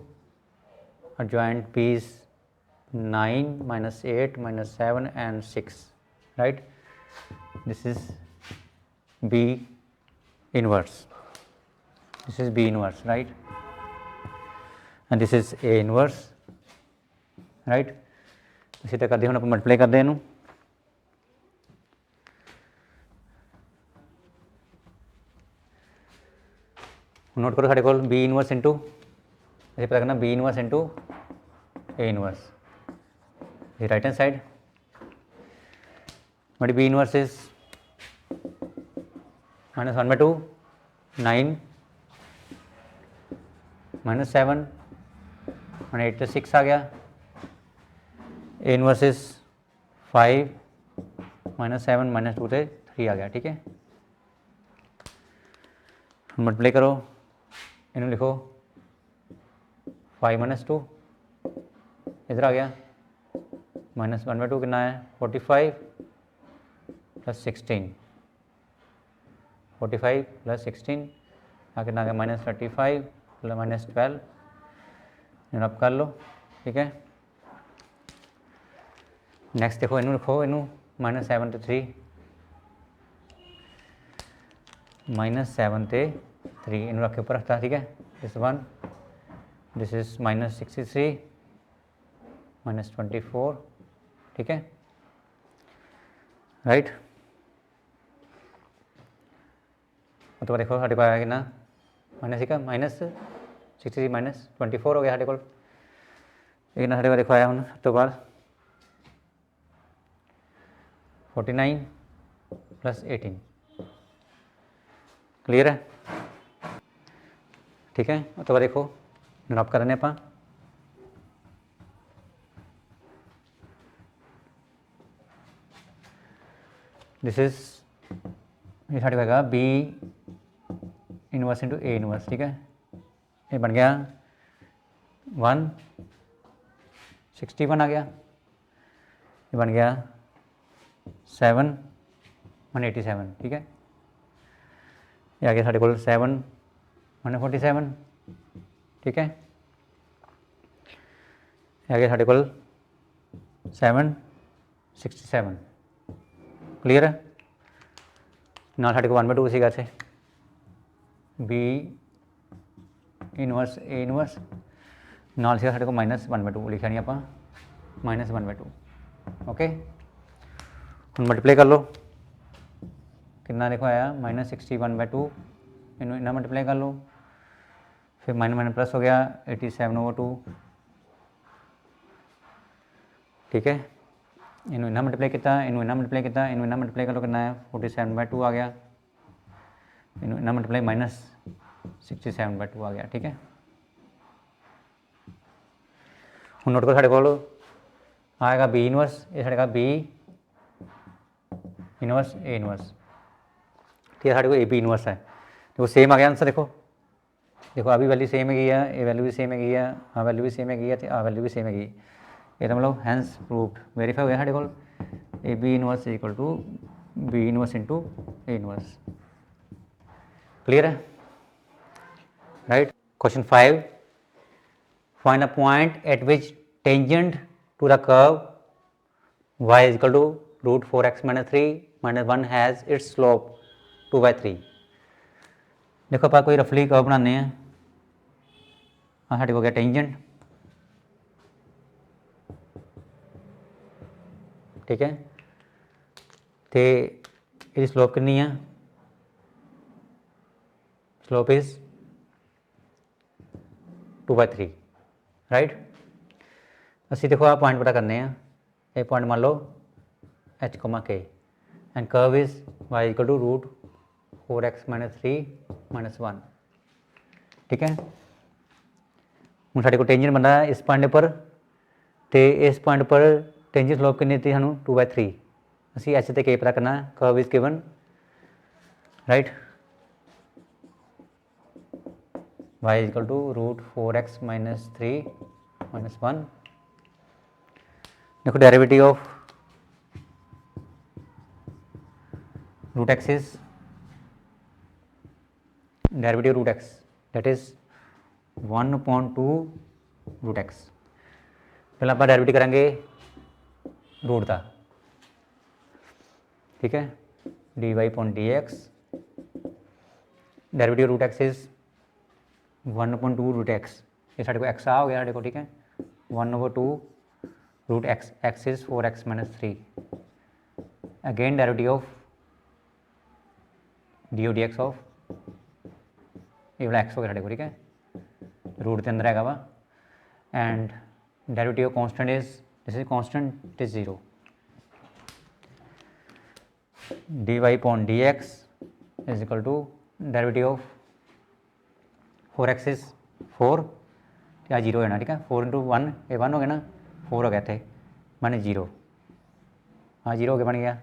adjoint b is 9 minus 8 minus 7 and 6, right। This is b inverse, this is b inverse, right, and this is a inverse, right। इसी तरह करते हैं, अपन multiply करते हैं इनू। Note करो साढ़े को बी इनवर्स इंटू, इसे पता करना B inverse into A inverse, ये right hand side, but B inverse is -1/2 9 -7 और 8 तो 6 आ गया। ए इनवर्स इज 5 -7 -2 से 3 आ गया, ठीक है। मल्टीप्लाई करो, इन्हें लिखो 5 - 2 इधर आ गया, -1/2 कितना है 45 + 16, 45 + 16 कितना आ गया -35 + -12, अब कर लो, ठीक है। नैक्सट देखो इनू लिखो, इनू -7 ते 3 -7 ते 3 इन रख के ऊपर रखता, ठीक है। दिस 1, दिस इज -63 -24, ठीक है राइट। तो देखो साढ़े को आया कि ना माइनस ठीक है, -63 -24 हो गया साढ़े को। एक ना साढ़े को देखो आया हूँ तो बाद 49 + 18, क्लियर है, ठीक है। तो देखो ड्रॉप कर रहे हैं, दिस इज ये साढ़े होगा B inverse into A inverse, ठीक है। ये बन गया 161 आ गया, ये बन गया 7 187, ठीक है। ये आ गया साढ़े को 7 147, ठीक है। है गया साढ़े कोल 767 क्लीयर है ना साढ़े को 1/2 सीगा इत्थे बी इनवर्स ए इनवर्स नाल सीगा साढ़े को -1/2 लिखा नहीं आपां -1/2 ओके हुण मल्टीप्लाई कर लो कितना देखो आया -61/2 इनू इन्ना मल्टीप्लाई कर लो फिर माइनस प्लस हो गया 87/2 ठीक है इनू इन्ना मल्टीप्लाई किया इनू इन्ना मल्टीप्लाई किया इनू इन्ना मल्टीप्लाई कर लो कितना है 47/2 आ गया इनू इन्ना मल्टीप्लाई -67/2 आ गया ठीक है हुण नोट करो साढ़े कोल आएगा बी इनवर्स ये साढ़े बी इनवर्स ए इनवर्स ठीक है साढ़े को ए बी इनवर्स है देखो सेम आ गया आंसर देखो अभी वैल्यू सेम है ये वैल्यू भी सेम है आ वैल्यू भी सेम है तो आ वैल्यू भी सेम है ये तो मतलब हैंस प्रूव्ड वेरीफाई हो गया साढ़े कोल A B inverse equal to B inverse into A inverse clear है right question 5 find a point at which tangent to the curve y is equal to √4x - 3 - 1 has its slope 2/3 देखो आप कोई रफली curve बनाने हैं साढ़े को गया टेंजेंट ठीक है तो ये स्लोप कितनी है स्लोप इज 2/3 राइट असी देखो आप पॉइंट पता करने हैं ये पॉइंट मान लो h, k and curve is y equal to √4x - 3 - 1 ठीक है हूँ साढ़े को टेंजेंट बनना है इस पॉइंट पर तो इस पॉइंट पर टेंजेंट स्लोप कितनी थी सानू 2/3 असी एच के पता करना curve is given right y is equal to √4x - 3 - 1 देखो derivative of √x is derivative √x that is 1/2 √x पहले आप डेरिवेटिव करेंगे रूट का ठीक है dy/dx derivative √x is 1/2 √x ये साढ़े को x आ हो गया साढ़े को ठीक है 1/2 √x x is 4x - 3 again derivative of dy/dx of ये वाला x हो गया साढ़े को ठीक है रूट के अंदर है वा and derivative of constant is this is constant it is 0 dy/dx is equal to derivative of 4x is 4 या 0 है ना ठीक है 4 × 1 ये 1 हो गया ना 4 हो गया थे माने 0 हाँ 0 हो गया बन गया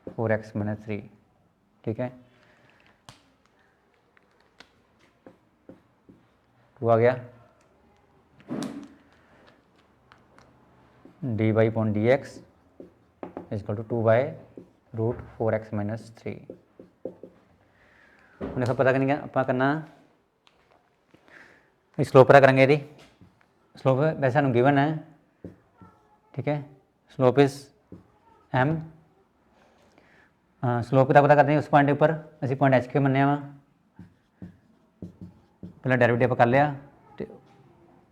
4x - 3 ठीक है 2 आ गया dy/dx is equal to 2/√4x - 3 उन्हें सब पता करना स्लोप पता करेंगे यदि स्लोप वैसे हम गिवन है ठीक है स्लोप इज m स्लोप का पता करते हैं उस पॉइंट पर असी पॉइंट h के मन्ने वा पहले डेरिवेटिव कर लिया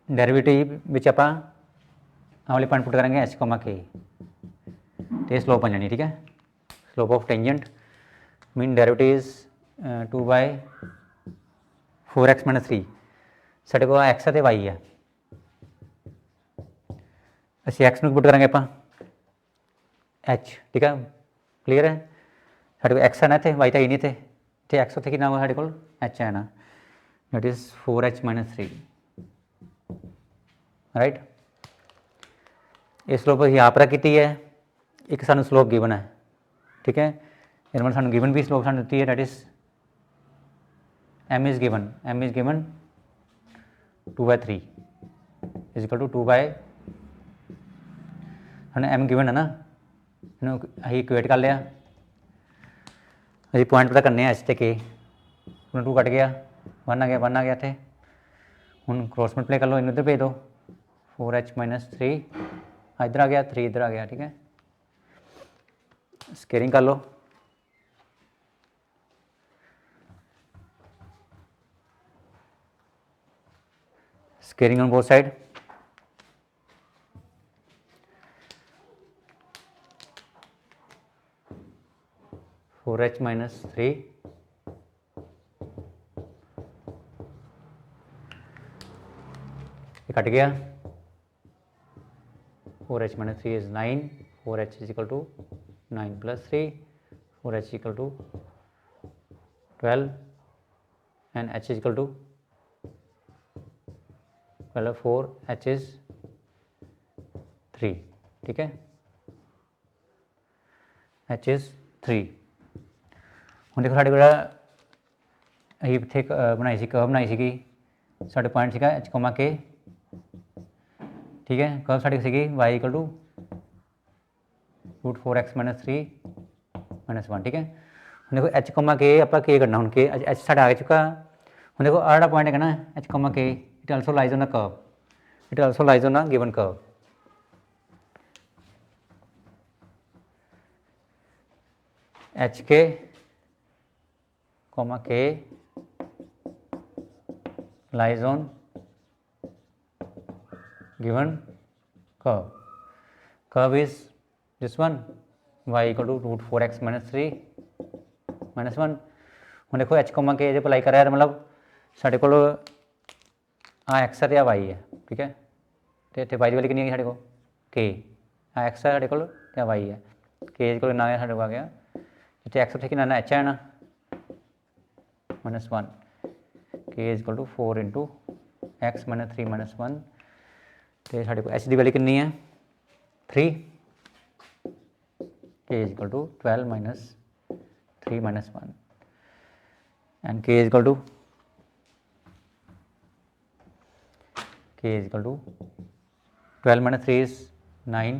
डेरिवेटिव विच आप वाले पॉइंट पुट करेंगे h, k तो स्लोप बन जानी ठीक है slope of tangent mean derivative is 2/4x - 3 साढ़े को x है तो y है असी x पुट करेंगे आप h ठीक है क्लीयर है साढ़े को x है ना थे y तो ही नहीं थे तो x उत्थे कितना होगा साढ़े को h है ना दैट इज 4h - 3 राइट ये स्लोप यहाँ पर की है एक सानू स्लोप गिवन है ठीक है इनमें सानू गिवन भी स्लोप सानू दी है that is m is given 2/3 is equal to 2 हमने m गिवन है ना अं इक्वेट कर लिया अभी पॉइंट पता करने एच ते के 2 कट गया 1 आ गया थे हूँ क्रॉस मल्टीप्लाई कर लो, इन इधर भेज दो, 4h माइनस 3 इधर आ गया, 3 इधर आ गया, ठीक है। स्केलिंग कर लो, scaling on both side, four H minus 3 cut गया, 4h minus 3 is 9, 4h is equal to 9 plus 3, 4h इक्वल to 12 and h is equal to 12, 4h is 3, ठीक है, h इज 3। ਹੁਣ देखो साढ़े को ਅਸੀਂ ਇੱਥੇ ਬਣਾਈ ਸੀ, ਕਰਵ ਬਣਾਈ ਸੀਗੀ, ਸਾਡੇ ਪੁਆਇੰਟ ਸੀਗਾ h, k, ठीक है। कर्व साड़ी सी y equal to √4x minus 3 minus 1, ठीक है। हम देखो h, k आप कढ़ना, हूँ k h साढ़ा आ चुका। हम देखो आड़ा पॉइंट है ना h, k, it also lies on the curve, it also lies on the given curve. h k, k lies on given curve. Curve is this one, y equal to √4x minus 3 minus 1। हम देखो h, k जो apply कर मतलब साढ़े को x है या Y है, ठीक है। तो इतने वाई की वैल्यू कितनी है साढ़े को k, एक्स है साढ़े को या वाई है, k को ना साढ़े को आ गया, जितने एक्स उठे कि ना h है ना minus 1, k is equal to 4 into X minus 3 minus 1। तो साढ़े को h की वैल्यू कितनी है 3, k is equal to 12 minus 3 minus 1 and k is equal to 12 minus 3 is 9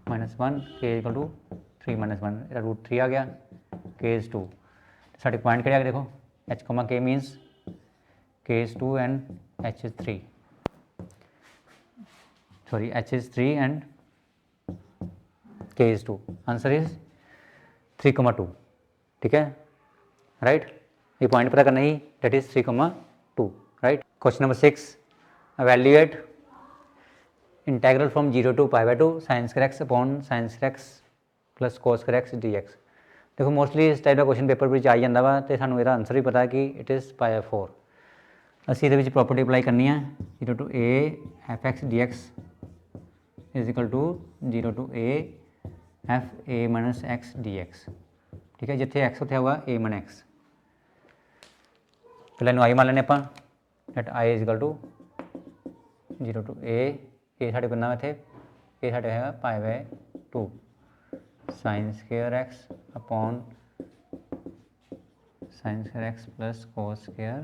minus 1, k is equal to 3 minus 1, √3 आ गया, k इज 2। साढ़े point क्या देखो h, k means k is 2 and h is 3, sorry h is 3 and k is 2, answer is 3,2, ठीक है, right. ये point पता करना ही, that is 3,2, right. Question number 6, evaluate integral from 0 to π/2 sin square x upon sin square x plus cos square x dx। देखो mostly इस type का question paper में आ जाता वा, तो सानू इसका आंसर भी पता है कि इट इज़ π/4। ਅਸੀਂ ये प्रॉपर्टी अप्लाई करनी है 0 to a f(x) dx is equal to 0 to a f a minus x dx, ठीक है। जिथे x उत्थे होगा a माइनस x, पहले आई मान लेने आप, that i is equal to 0 to a साढ़े कितना इतने a साढ़े है π/2 sin square x upon sin square x plus cos square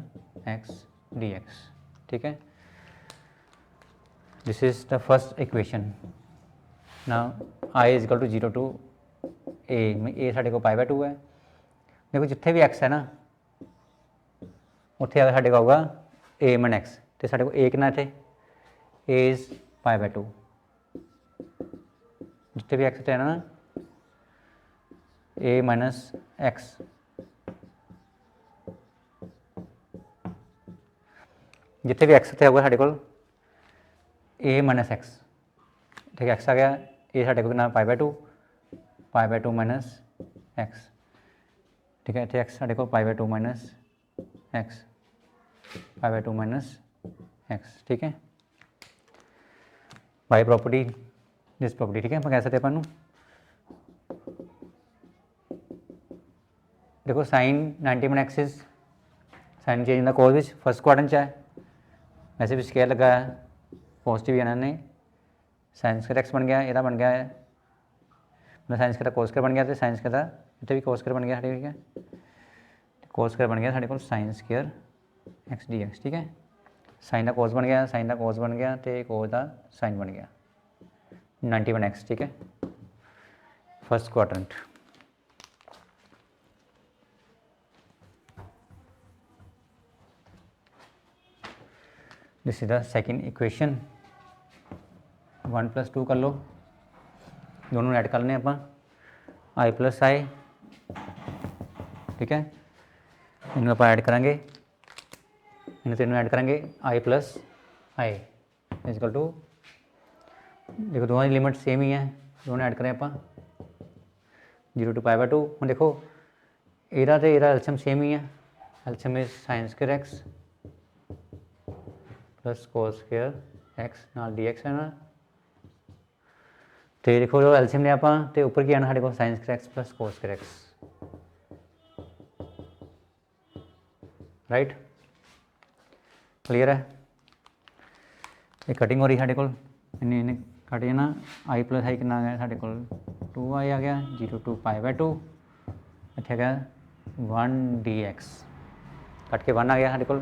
x dx, ठीक है। This is the first equation. Now i is equal to 0 to a साढ़े को π/2 है। देखो जिथे भी x है ना उत्थे साढ़े को आऊगा a माइनस x, तो साढ़े को a कितना इतने a इज π/2, जिथे भी x है ना a माइनस x, जिथे भी x उत्थे होगा साढ़े को a माइनस x, ठीक है। x आ गया, a साढ़े को कितना π/2 माइनस x, ठीक है। इतने x साढ़े को π/2 माइनस x, π/2 माइनस x, ठीक है। बाई प्रॉपर्टी दिस प्रॉपर्टी, ठीक है। मैं कह सकते अपन देखो sine 90 minus x is sine change in the cos which first quadrant है, वैसे भी स्केयर लगा है पॉजिटिव इन्होंने, साइन स्क्वायर एक्स बन गया, यदा बन गया है मतलब साइन स्क्वायर कोस स्क्वायर बन गया, तो साइन स्क्वायर इतने भी कोस स्क्वायर बन गया, ठीक है। कोस स्क्वायर बन गया साढ़े को साइन स्क्वायर एक्स dx, ठीक है। साइन का कोस बन गया, साइन का कोस बन गया, तो कोस का साइन बन गया 90 माइनस x, ठीक है, first quadrant. This is the second equation. 1 + 2 कर लो, दोनों ऐड कर लें अपन, i + i, ठीक है। इन्हें आप ऐड करेंगे, इन्हें तीनों ऐड करेंगे, i + i इजकल टू, देखो दोनों लिमिट सेम ही है, दोनों ऐड करें अपन 0 to π/2। हम देखो एरा तो एरा एल्शियम सेम ही है, एल्शियम is sin² x + cos² x नाल dx है ना। तो देखो जो एल्शियम ने आप तो ऊपर की आना साढ़े को sin² x + cos² x, right, clear है। ये कटिंग हो रही है साढ़े को, इन्हें कट जाना, i + i कितना आ गया साढ़े को 2i आ गया, 0 to π/2, इतने गया 1 dx, कट के 1 आ गया साढ़े को,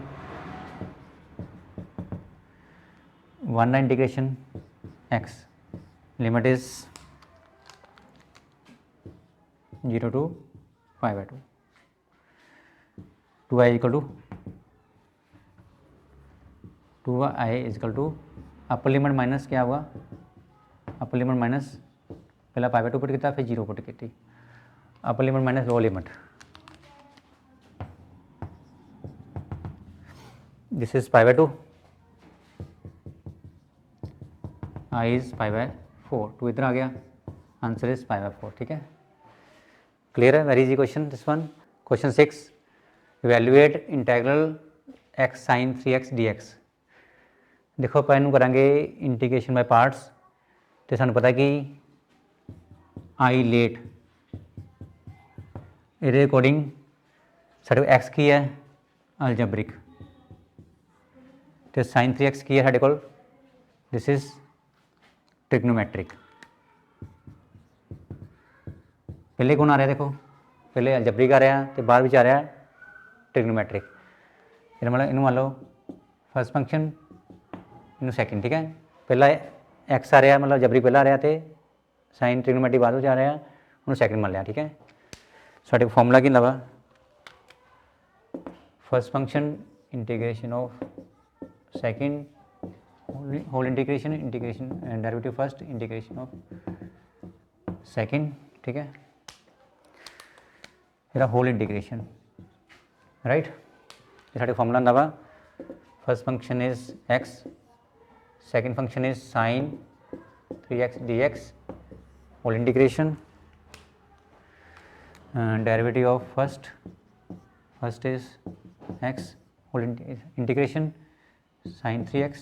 1 integration x, limit is 0 to π/2, 2i is equal to upper limit minus क्या हुआ, अपर लिमिट माइनस पहला π/2 पुट किया, फिर 0 पुट की, upper limit minus lower limit, this is π/2, i is π/4, 2 इधर आ गया, आंसर इज π/4, ठीक है, क्लियर है, very easy question this one. Question 6, evaluate integral x sin 3x dx। देखो अपन इनू करांगे इंटीग्रेशन बाय पार्ट्स, तो सानू पता कि आई लेट ये अकॉर्डिंग साढ़े एक्स की है अलजबरिक, तो sin 3x की है साढ़े को, दिस इज ट्रिग्नोमेट्रिक। पहले कौन आ रहा है, देखो पहले अलजबरिक आ रहा है, तो बाद में आ रहा है ट्रिग्नोमेट्रिक, मतलब इनू मान लो फर्स्ट फंक्शन, इनू सैकेंड, ठीक है। पहला एक्स आ रहा, मतलब अलजबरिक पहला आ रहा, तो साइन ट्रिग्नोमेट्रिक बाद में आ रहा, उन्होंने सैकेंड मान लिया, ठीक है। साढ़े फॉर्मूला की लवा first function integration of second whole integration, integration derivative first, integration of second, ठीक है, फिर होल इंटीग्रेशन, राइट। ये साढ़े फॉर्मूला लवा first function is X, second function is sin 3x dx, whole integration, derivative of first is x, whole integration sin 3x,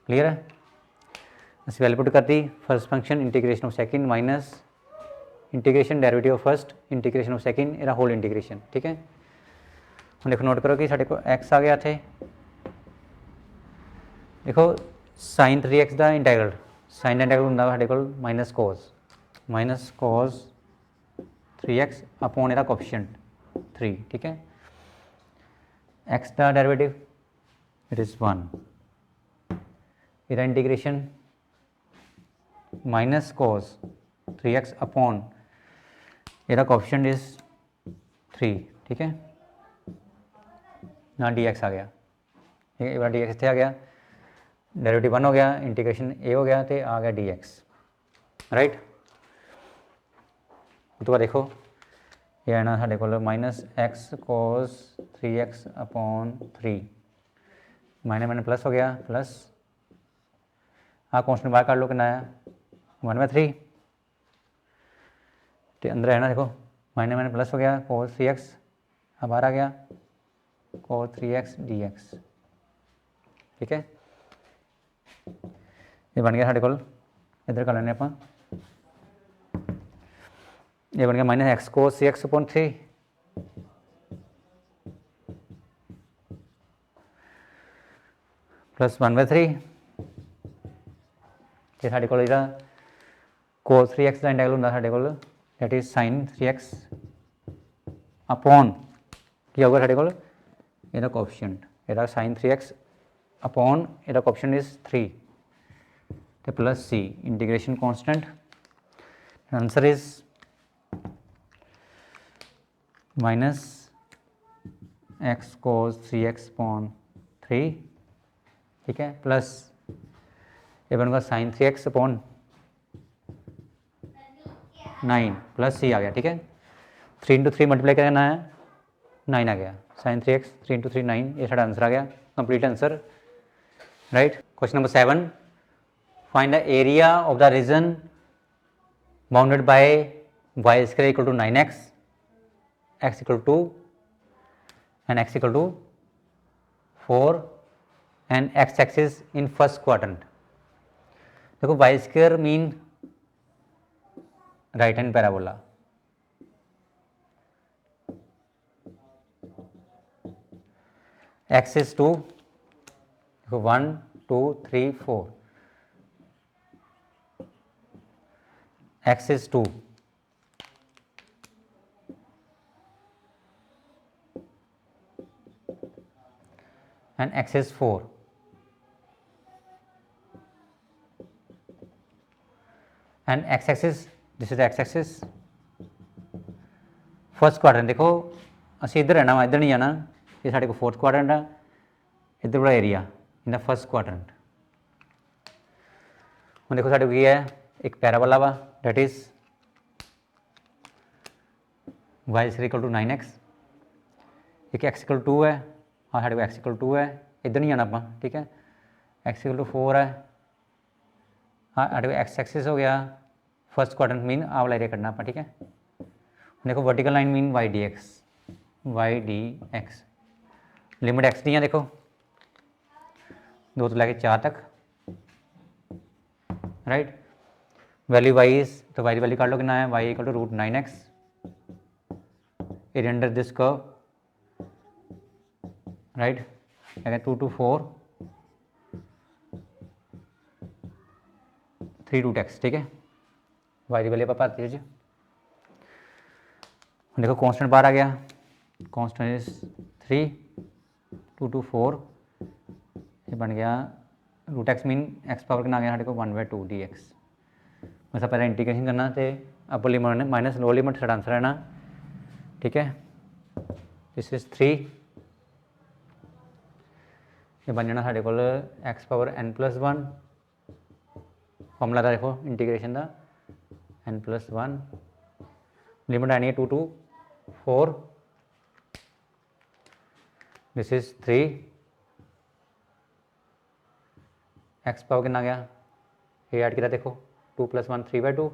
clear है। ऐसे value put कर दी, first function integration of second minus integration derivative of first, integration of second, इरा whole integration, ठीक है। हम देखो note करो कि साढ़े को x आ गया थे, देखो sin 3x का इंटीग्रल, साइन का इंटीग्रल होंगे साढ़े को माइनस कोस 3x अपॉन इहदा कोएफिशिएंट 3, ठीक है। x का डेरिवेटिव इट इज 1, इहदा integration minus cos 3x upon इहदा कोएफिशिएंट इज 3, ठीक है ना, dx आ गया, ठीक है, dx इतने आ गया, डेरिवेटिव 1 हो गया, इंटीग्रेशन a हो गया, तो आ गया dx, राइट। उस तो बाद देखो ये आना साढ़े को -x cos 3x upon 3, minus plus हो गया, प्लस हाँ कॉन्स्टेंट बाहर काट लो, कितना आया 1/3, तो अंदर है ना, देखो माइनस प्लस हो गया, cos 3x अब बाहर आ गया cos 3x dx, ठीक है। ये बन गया साढ़े को, इधर कर लेने अपन, ये बन गया -x cos 3x upon 3 plus 1/3, ये साढ़े को cos 3x का इंटीग्रल होंगे साढ़े को, that is sin 3x upon क्या होगा साढ़े को, इहदा कोएफिशिएंट, इहदा sin 3x अपॉन इहदा कोएफिशिएंट इज 3, तो plus c, integration constant, answer is X cos 3x/3, ठीक है, प्लस ये बनूंगा साइन 3x/9 प्लस सी आ गया, ठीक है। 3 × 3 मल्टीप्लाई करना है 9 आ गया, साइन 3x 3 × 3 9, ये सारा आंसर आ गया, complete answer, right. Question number 7, find the area of the region bounded by y square equal to 9x, x equal to and x equal to 4 and x axis in first quadrant। देखो y square mean right hand parabola, x is 2, देखो 1 2 3 4, x is 2 and x is 4, and x axis, this is the x axis, first quadrant. देखो ਅਸੀਂ ਇੱਧਰ ਰਹਿਣਾ ਵਾ, ਇੱਧਰ ਨਹੀਂ ਜਾਣਾ, ਇਹ ਸਾਡੇ ਕੋਲ फोर्थ क्वाड्रेंट ਆ, ਇੱਧਰ बड़ा area in the first quadrant. ਹੁਣ देखो ਸਾਡੇ ਕੋਲ ਕੀ ਹੈ, एक पैराबोला वा, that is y is equal to 9x, एक x equal to 2 है, हाँ साढ़े को x equal to 2 है, इधर नहीं जाना आप, ठीक है, x equal to 4 है, हाँ साढ़े को x एक्सिस हो गया, फर्स्ट क्वाड्रेंट मीन आ वाला एरिया करना आप, ठीक है। देखो vertical line mean y dx, limit x दी है, देखो 2 तो लेके 4 तक, राइट। वैल्यू y इज, तो y की वैल्यू काट लो, कितना है, y equal to √9x, area under this curve, right, अगर 2 to 4 3 √x, ठीक है, y की वैल्यू पापा आती है जी। देखो कांस्टेंट बाहर आ गया, कांस्टेंट इज 3, 2 to 4, ये बन गया √x मीन x पावर कितना आ गया साढ़े को 1/2 dx। बस पहले इंटीग्रेशन करना, तो अपर लिमिट माइनस लोअर लिमिट साढ़ा आंसर है ना, ठीक है। दिस इज 3, ये बन जाना साढ़े को x पावर n+1, फॉर्मूला था देखो इंटीग्रेशन का n+1, लिमिट आनी है 2 to 4, this is 3, x power कितना गया, ये ऐड किया देखो 2 + 1 3/2,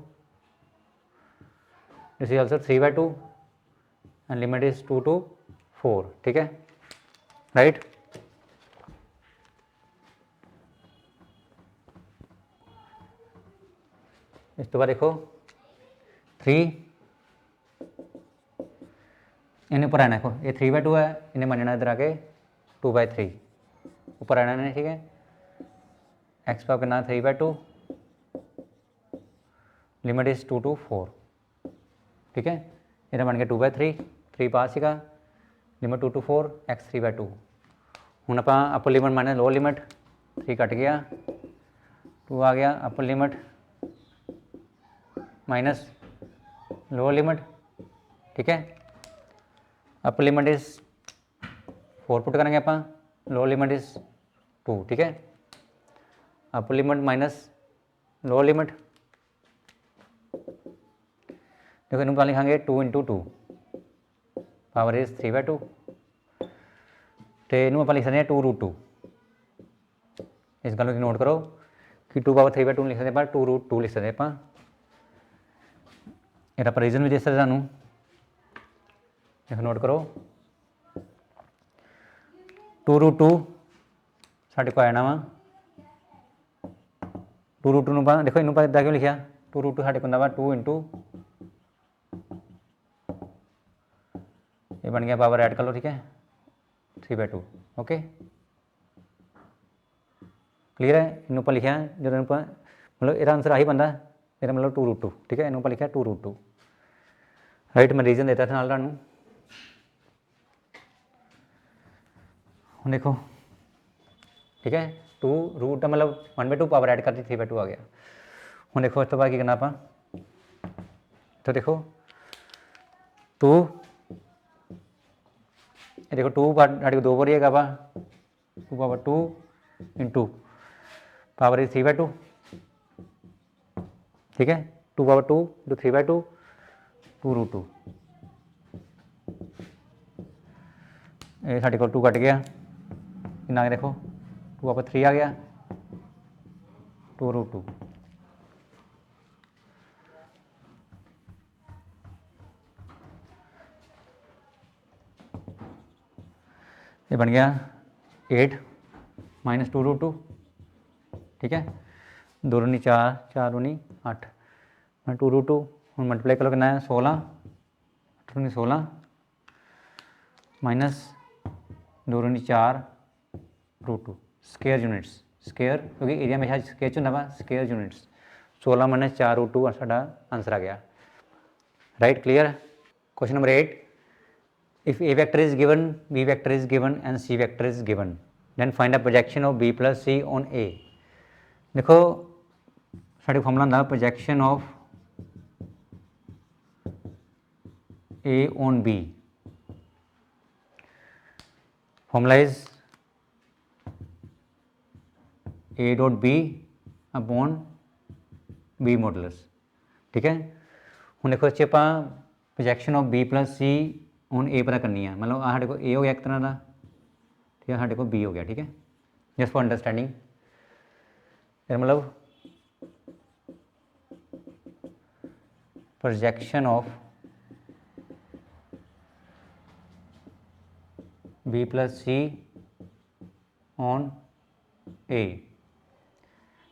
this is also 3/2 and limit is 2 to 4, ठीक है, राइट। इस तो बाद देखो 3, इन्हें ऊपर आना, देखो ये 3/2 है, इन्हें मान जाना इधर आके 2/3 ऊपर आना है, ठीक है। x पावर कितना 3/2, लिमिट इज 2 to 4, ठीक है, इधर बन गया 2/3, 3 पास ही का, लिमिट 2 to 4, x 3/2। हूँ आप अपर limit minus lower limit, 3 cut गया, 2 आ गया, अपर लिमिट माइनस लोअर लिमिट, ठीक है, अपर लिमिट इज 4 पुट करेंगे आप, लोअर लिमिट इज 2, ठीक है, अपर लिमिट माइनस लोअर लिमिट, देखो इनका लिखांगे 2 × 2, पावर इज 3/2, तो इनू आप लिख सकते हैं 2 √2, इस गल नोट करो कि 2 पावर 3/2 लिख सकते, 2 √2 लिख सकते आप, ये रीजन भी दे सकते सानू, देखो नोट करो 2 √2 साढ़े को आ जाना वा, 2 √2 देखो इनू इदा क्यों लिखा, 2 √2 साढ़े को वा 2 × ये बन गया, पावर ऐड कर लो, ठीक है, 3/2, ओके, क्लियर है। इन पर लिखा जो मतलब यदा आंसर आही बनता, मेरा मतलब 2 √2, ठीक है, इन पर लिखा 2 √2, राइट। मैं रीजन देता था नाल तुहानू, देखो ठीक है, 2 रूट मतलब 1/2 पावर ऐड कर दी, 3/2 आ गया। हूँ देखो इस तो बाद की करना आप, तो देखो 2 ये देखो 2 साढ़े को 2 बार है वा 2 पावर 2 इंटू पावर इज 3/2, ठीक है 2 पावर 2 इंटू 3/2 2√2, ये साढ़े को 2 कट गया कितना आ गया देखो 2 पावर 3 आ गया 2√2, ये बन गया 8 माइनस 2√2, ठीक है 2 दूनी 4 4 दूनी 8 मैं 2√2 हूँ मल्टीप्लाई करो कितना है 16 8 दूनी 16 माइनस 2 दूनी 4√2 स्केयर यूनिट्स स्केयर क्योंकि एरिया में स्केयर चुना वा स्केयर यूनिट्स 16 माइनस 4√2 साडा आंसर आ गया right clear. Question number 8 if a vector is given b vector is given and c vector is given then find a projection of b plus c on a। देखो साढ़े formula होंदा projection of a on b, formula is a dot b upon b modulus, ठीक है ਹੁਣ देखो अच्छे ਆਪਾਂ projection of b plus c on a पता करनी है मतलब साढ़े को a हो गया एक तरह का ठीक है साढ़े को b हो गया ठीक है जस्ट फॉर अंडरस्टैंडिंग मतलब projection of b plus c on a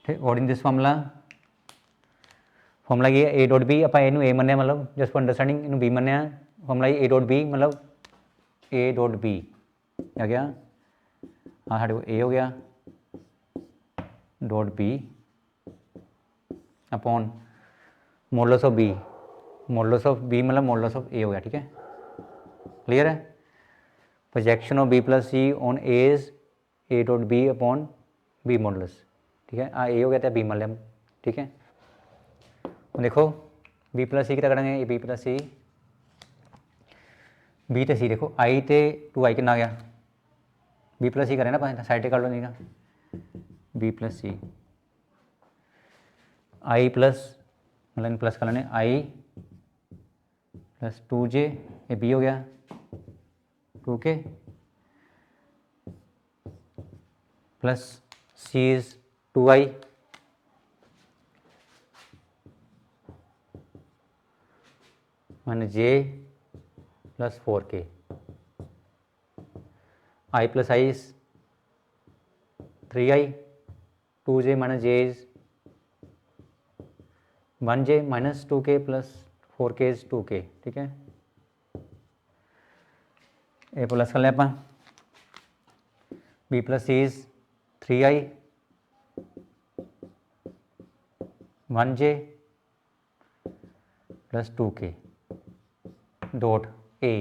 ठीक अकॉर्डिंग दिस फॉर्मूला ये a डॉट b ਆਪਾਂ ਇਹਨੂੰ a ਮੰਨਿਆ मतलब जस्ट फॉर अंडरस्टैंडिंग ਇਹਨੂੰ b ਮੰਨਿਆ फॉर्मूला a डॉट b मतलब a डॉट b आ गया हाँ साढ़े को a हो गया dot b upon modulus of b modulus of b मतलब मॉडुलस ऑफ a हो गया ठीक है क्लियर है। Projection of b plus c on a is a dot b upon b modulus ठीक है a हो गया था b मान लिया ठीक है। देखो b प्लस सी कितना करेंगे ये b प्लस सी b तो सी देखो आई तो 2i कितना आ गया b प्लस सी करें ना पास साइड कर लो नहीं का b प्लस सी आई प्लस मतलब प्लस कर लेने आई प्लस 2j ये b हो गया 2k plus c is 2i minus j plus 4k i plus i is 3i 2j minus j is 1j minus 2k plus 4k is 2k ठीक है A plus कर लें आप b plus c is 3i 1j plus 2k dot A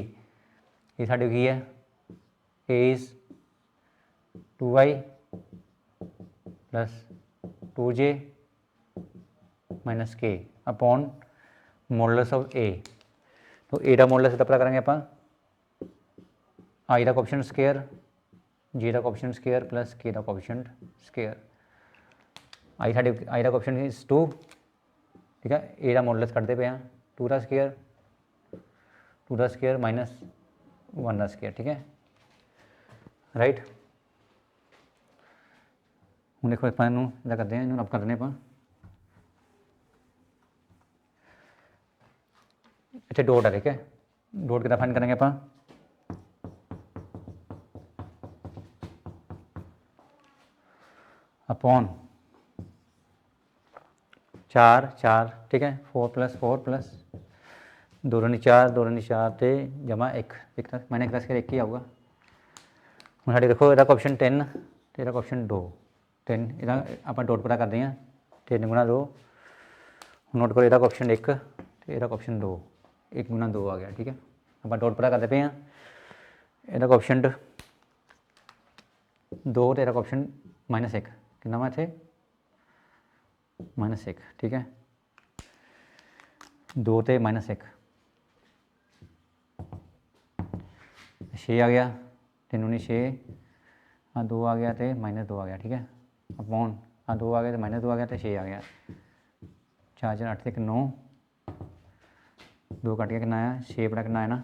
ये साढ़े की है A is 2i plus 2j minus K upon modulus of A तो ए का मॉडुलस पता करेंगे आप आई का कोएफिशिएंट स्क्वायर जे का कोएफिशिएंट स्क्वायर प्लस के का कोएफिशिएंट स्क्वायर आई साढ़े आई का कोएफिशिएंट इज 2 ठीक है ए का मॉडुलस कटते पे हैं 2 का स्क्वायर 2 का स्क्वायर माइनस 1 का स्क्वायर ठीक है राइट। हूँ देखो ਆਪਾਂ ਇਹਨੂੰ इदा करते हैं इन्होंने अब कर देने ਆਪਾਂ ਇੱਥੇ डॉट है ठीक है डॉट कितना फाइंड करेंगे ਆਪਾਂ अपॉन 4 4 ठीक है 4 प्लस 2 दूनी 4 तो जमा 1 मैंने 1 का स्क्वायर 1 ही आऊगा हूँ साढ़े देखो यदा ऑप्शन 10 तो यदा ऑप्शन 2 10 यदा आप डॉट पता करते हैं 3 गुणा 2 नोट करो यदा ऑप्शन 1 तो यदा ऑप्शन 2 1 गुणा 2 आ गया ठीक है आप डॉट पता करते पे हैं यदा ऑप्शन 2 तो यदा ऑप्शन -1 कितना वा इतने -1 ठीक है 2 तो -1 6 आ गया 3 दूनी 6, हाँ 2 आ गया तो -2 आ गया, ठीक है, अपॉन हाँ 2 आ गया तो -2 आ गया तो 6 आ गया, 4 4 8 से 9, 2 कट गया कितना आया 6 बड़ा कितना आया ना,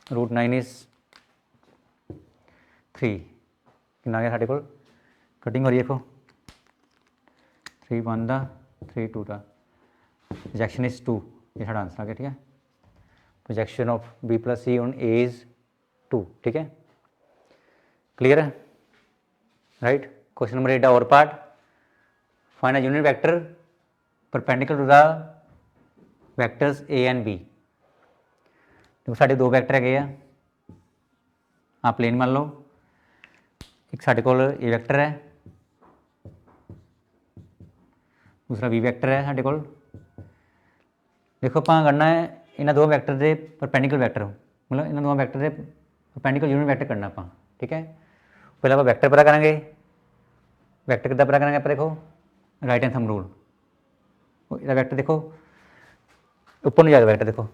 √9 इज़ 3 कितना आ गया साढ़े को, कटिंग हो रही है देखो, 3 1 दा 3 2 दा, रिजेक्शन इज़ 2, ये साढ़ा आंसर आ गया, ठीक है, projection of B + C on A is 2, ठीक है, क्लियर है, राइट। क्वेश्चन नंबर 8 और part, find a unit vector perpendicular to the vectors A and B। देखो साढ़े 2 वैक्टर है, आप प्लेन मान लो, एक साढ़े को A वैक्टर है, दूसरा B वैक्टर है साढ़े को। देखो ਆਪਾਂ करना है इन्होंने 2 वैक्टर के परपेंडिकुलर वैक्टर, मतलब इन्होंने 2 वैक्टर के परपेंडिकुलर यूनिट वैक्टर करना आप, ठीक है। पहले आप वैक्टर पता करेंगे, वैक्टर कितना पता करेंगे आप, देखो राइट हैंड थंब रूल, इसका वैक्टर देखो ऊपर नहीं जाएगा वैक्टर, देखो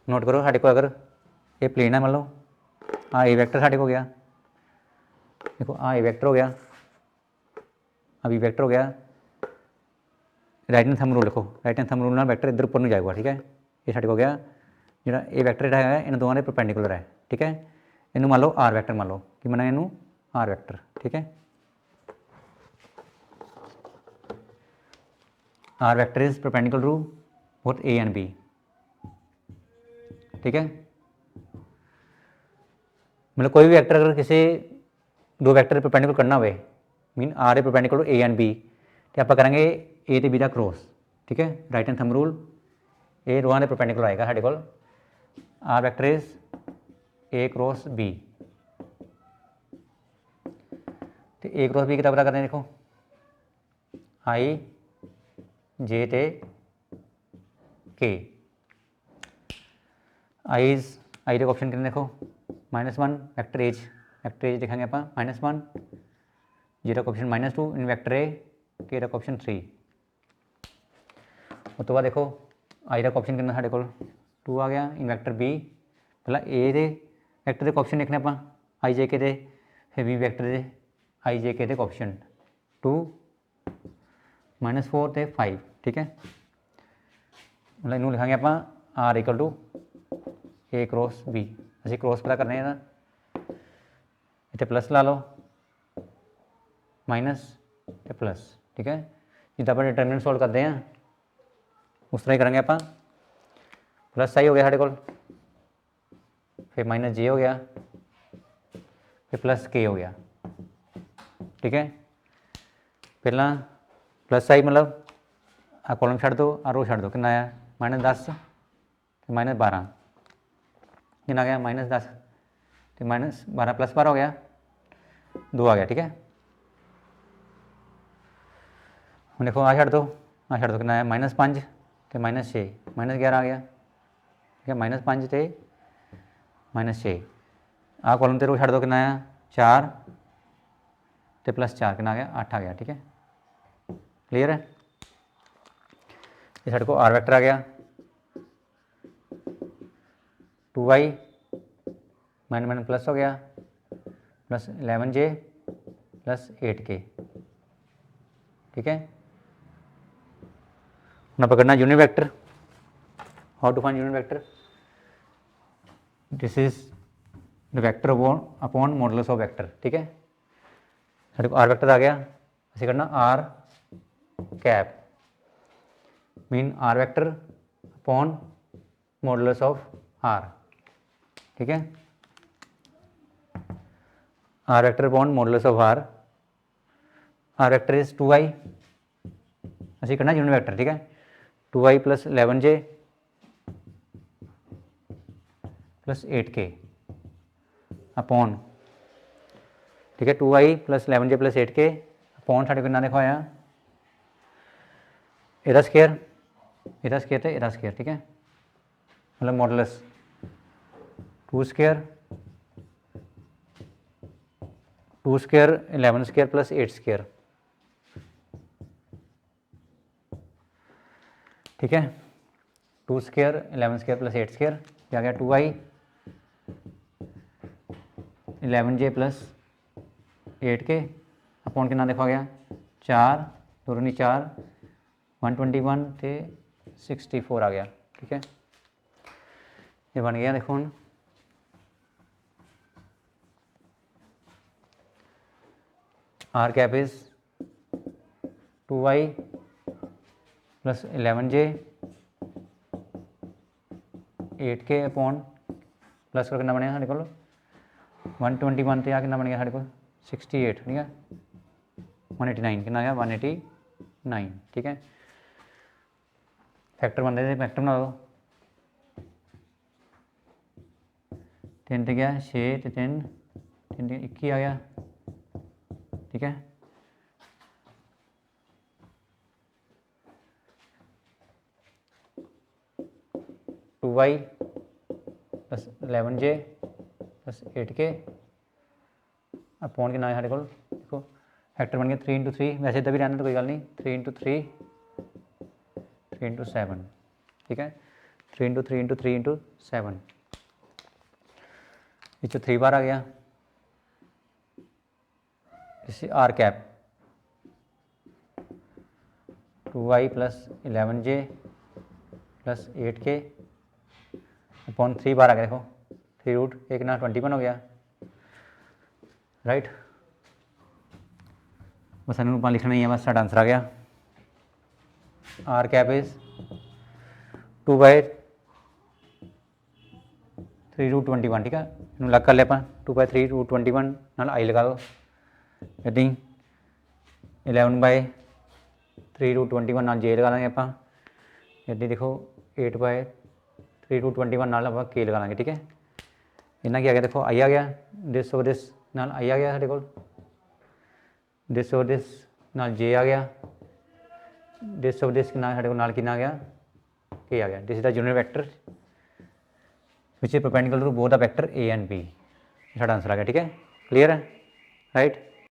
नोट करो साढ़े को अगर ये प्लेन है मान लो, हाँ A वैक्टर साढ़े को गया, देखो हाँ A वैक्टर हो गया, अब B वैक्टर हो गया, राइट हैंड थंब रूल देखो, राइट हैंड थंब रूल ना वैक्टर इधर ऊपर नहीं जाएगा, ठीक है, ये साढ़े को गया जो A वैक्टर है इन दोनों के परपेंडिकुलर है, ठीक है, इनू मान लो R वैक्टर मान लो कि मैंने इनू R वैक्टर, ठीक है, R vector is perpendicular to both A and B, ठीक है, मतलब कोई भी वैक्टर अगर किसी 2 वैक्टर परपेंडिकुलर करना हो, mean R A perpendicular A and B, तो आप करेंगे A तो B का क्रॉस, ठीक है, राइट हैंड थंब रूल, ए रोआं के परपेंडिकुलर आएगा साढ़े को, R vector is A cross B, तो A क्रॉस B कितना पता करना है, देखो I J ते K, आई का ऑप्शन कितने देखो -1 वैक्टर एज देखेंगे आप -1, J का option -2 in vector A, K का ऑप्शन 3, उस तो बाद देखो आई का ऑप्शन कितना साढ़े को 2 आ गया इन वैक्टर B, पहला A के वैक्टर के ऑप्शन लिखने आप I J K दे, फिर B वैक्टर के I J K के ऑप्शन 2 -4 ਤੇ 5, ठीक है, मतलब इनू लिखांगे आप R = A क्रॉस B, ਅਸੀਂ क्रॉस पता करने ना, इतने प्लस ला लो माइनस तो प्लस, ठीक है, जिदा आप डिटरमिनेंट सॉल्व करते हैं उस तरह ही करेंगे आप, प्लस आई हो गया साढ़े को, फिर -J हो गया, फिर प्लस K हो गया, ठीक है, पहला प्लस आई मतलब आ कॉलम छड़ दो आ रो छड़ दो, कितना आया -10 तो -12, कितना गया -10 तो -12 + 12 हो गया 2 आ गया, ठीक है, हम देखो आ छड़ दो कितना आया -5 तो -6 -11 आ गया, ठीक है, -5 तो -6, आ कॉलम तो रो छड़ दो कितना आया 4 तो +4 कितना आ गया 8 आ गया, ठीक है, क्लियर है, ये साढ़े को R वैक्टर आ गया 2y माइनस प्लस हो गया प्लस 11J प्लस 8K, ठीक है, हम पकड़ना unit vector, how to find unit vector, this is the vector upon modulus of vector, ठीक है, साढ़े को R वैक्टर आ गया, असी करना R cap mean R vector upon modulus of R, ठीक है, R vector upon modulus of R vector is 2i, असी करना यूनिट वैक्टर, ठीक है, 2i + 11J + 8K अपॉन, ठीक है, 2i + 11J + 8K अपॉन साढ़े कितना देखो आया एदा स्केयर तो एदा स्केयर, ठीक है, मतलब मॉडुलस 2 स्केयर 11 स्केयर + 8 स्केयर, ठीक है, 2 स्केयर 11 स्केयर + 8 स्केयर क्या गया 2i 11J plus 8K upon कितना देखा गया 4 2 दूनी 4 121 तो 64 आ गया। ठीक है, ये बन गया। देखो हम R cap is 2y plus 11J 8K upon plus कर कितना बनेगा साढ़े को 121 तो आ कितना बन गया साढ़े को 68। ठीक है, 189 कितना गया 189। ठीक है, फैक्टर बनते थे, फैक्टर बना दो 3 तो गया 6 तो 3 3 21 आ गया। ठीक है, two Y plus 11J plus 8K upon कितना है साढ़े को देखो फैक्टर बन गया 3 इंटू 3, वैसे इधर भी रहना तो कोई गल नहीं 3 इंटू 3 3 इंटू 7। ठीक है, 3 इंटू 3 इंटू 3 इंटू 7 इस 3 बार आ गया। इसी R cap 2y plus 11J plus 8K upon 3 बार आ गया। देखो 3 रूट 1 ना 21 हो गया। राइट, बस रूप लिखना ही है, बस साढ़ा आंसर आ गया। R cap is 2/3√21। ठीक है, इन लग कर लिया अपन 2/3√21 नाल आई लगा दो यदि 11/3√21 नाल जे लगा देंगे आप यदि देखो 8/3√21 नाल आप के लगा देंगे। ठीक है, इन्ना की आ गया देखो आई आ गया दिस और दिस नाल आई आ गया साढ़े को दिस और दिस नाल जे आ गया दिस और दिस साढ़े को नाल कितना आ गया के आ गया। This is the unit vector which is perpendicular to both the vector A and B. साढ़ा आंसर आ गया। ठीक है, क्लियर है, राइट।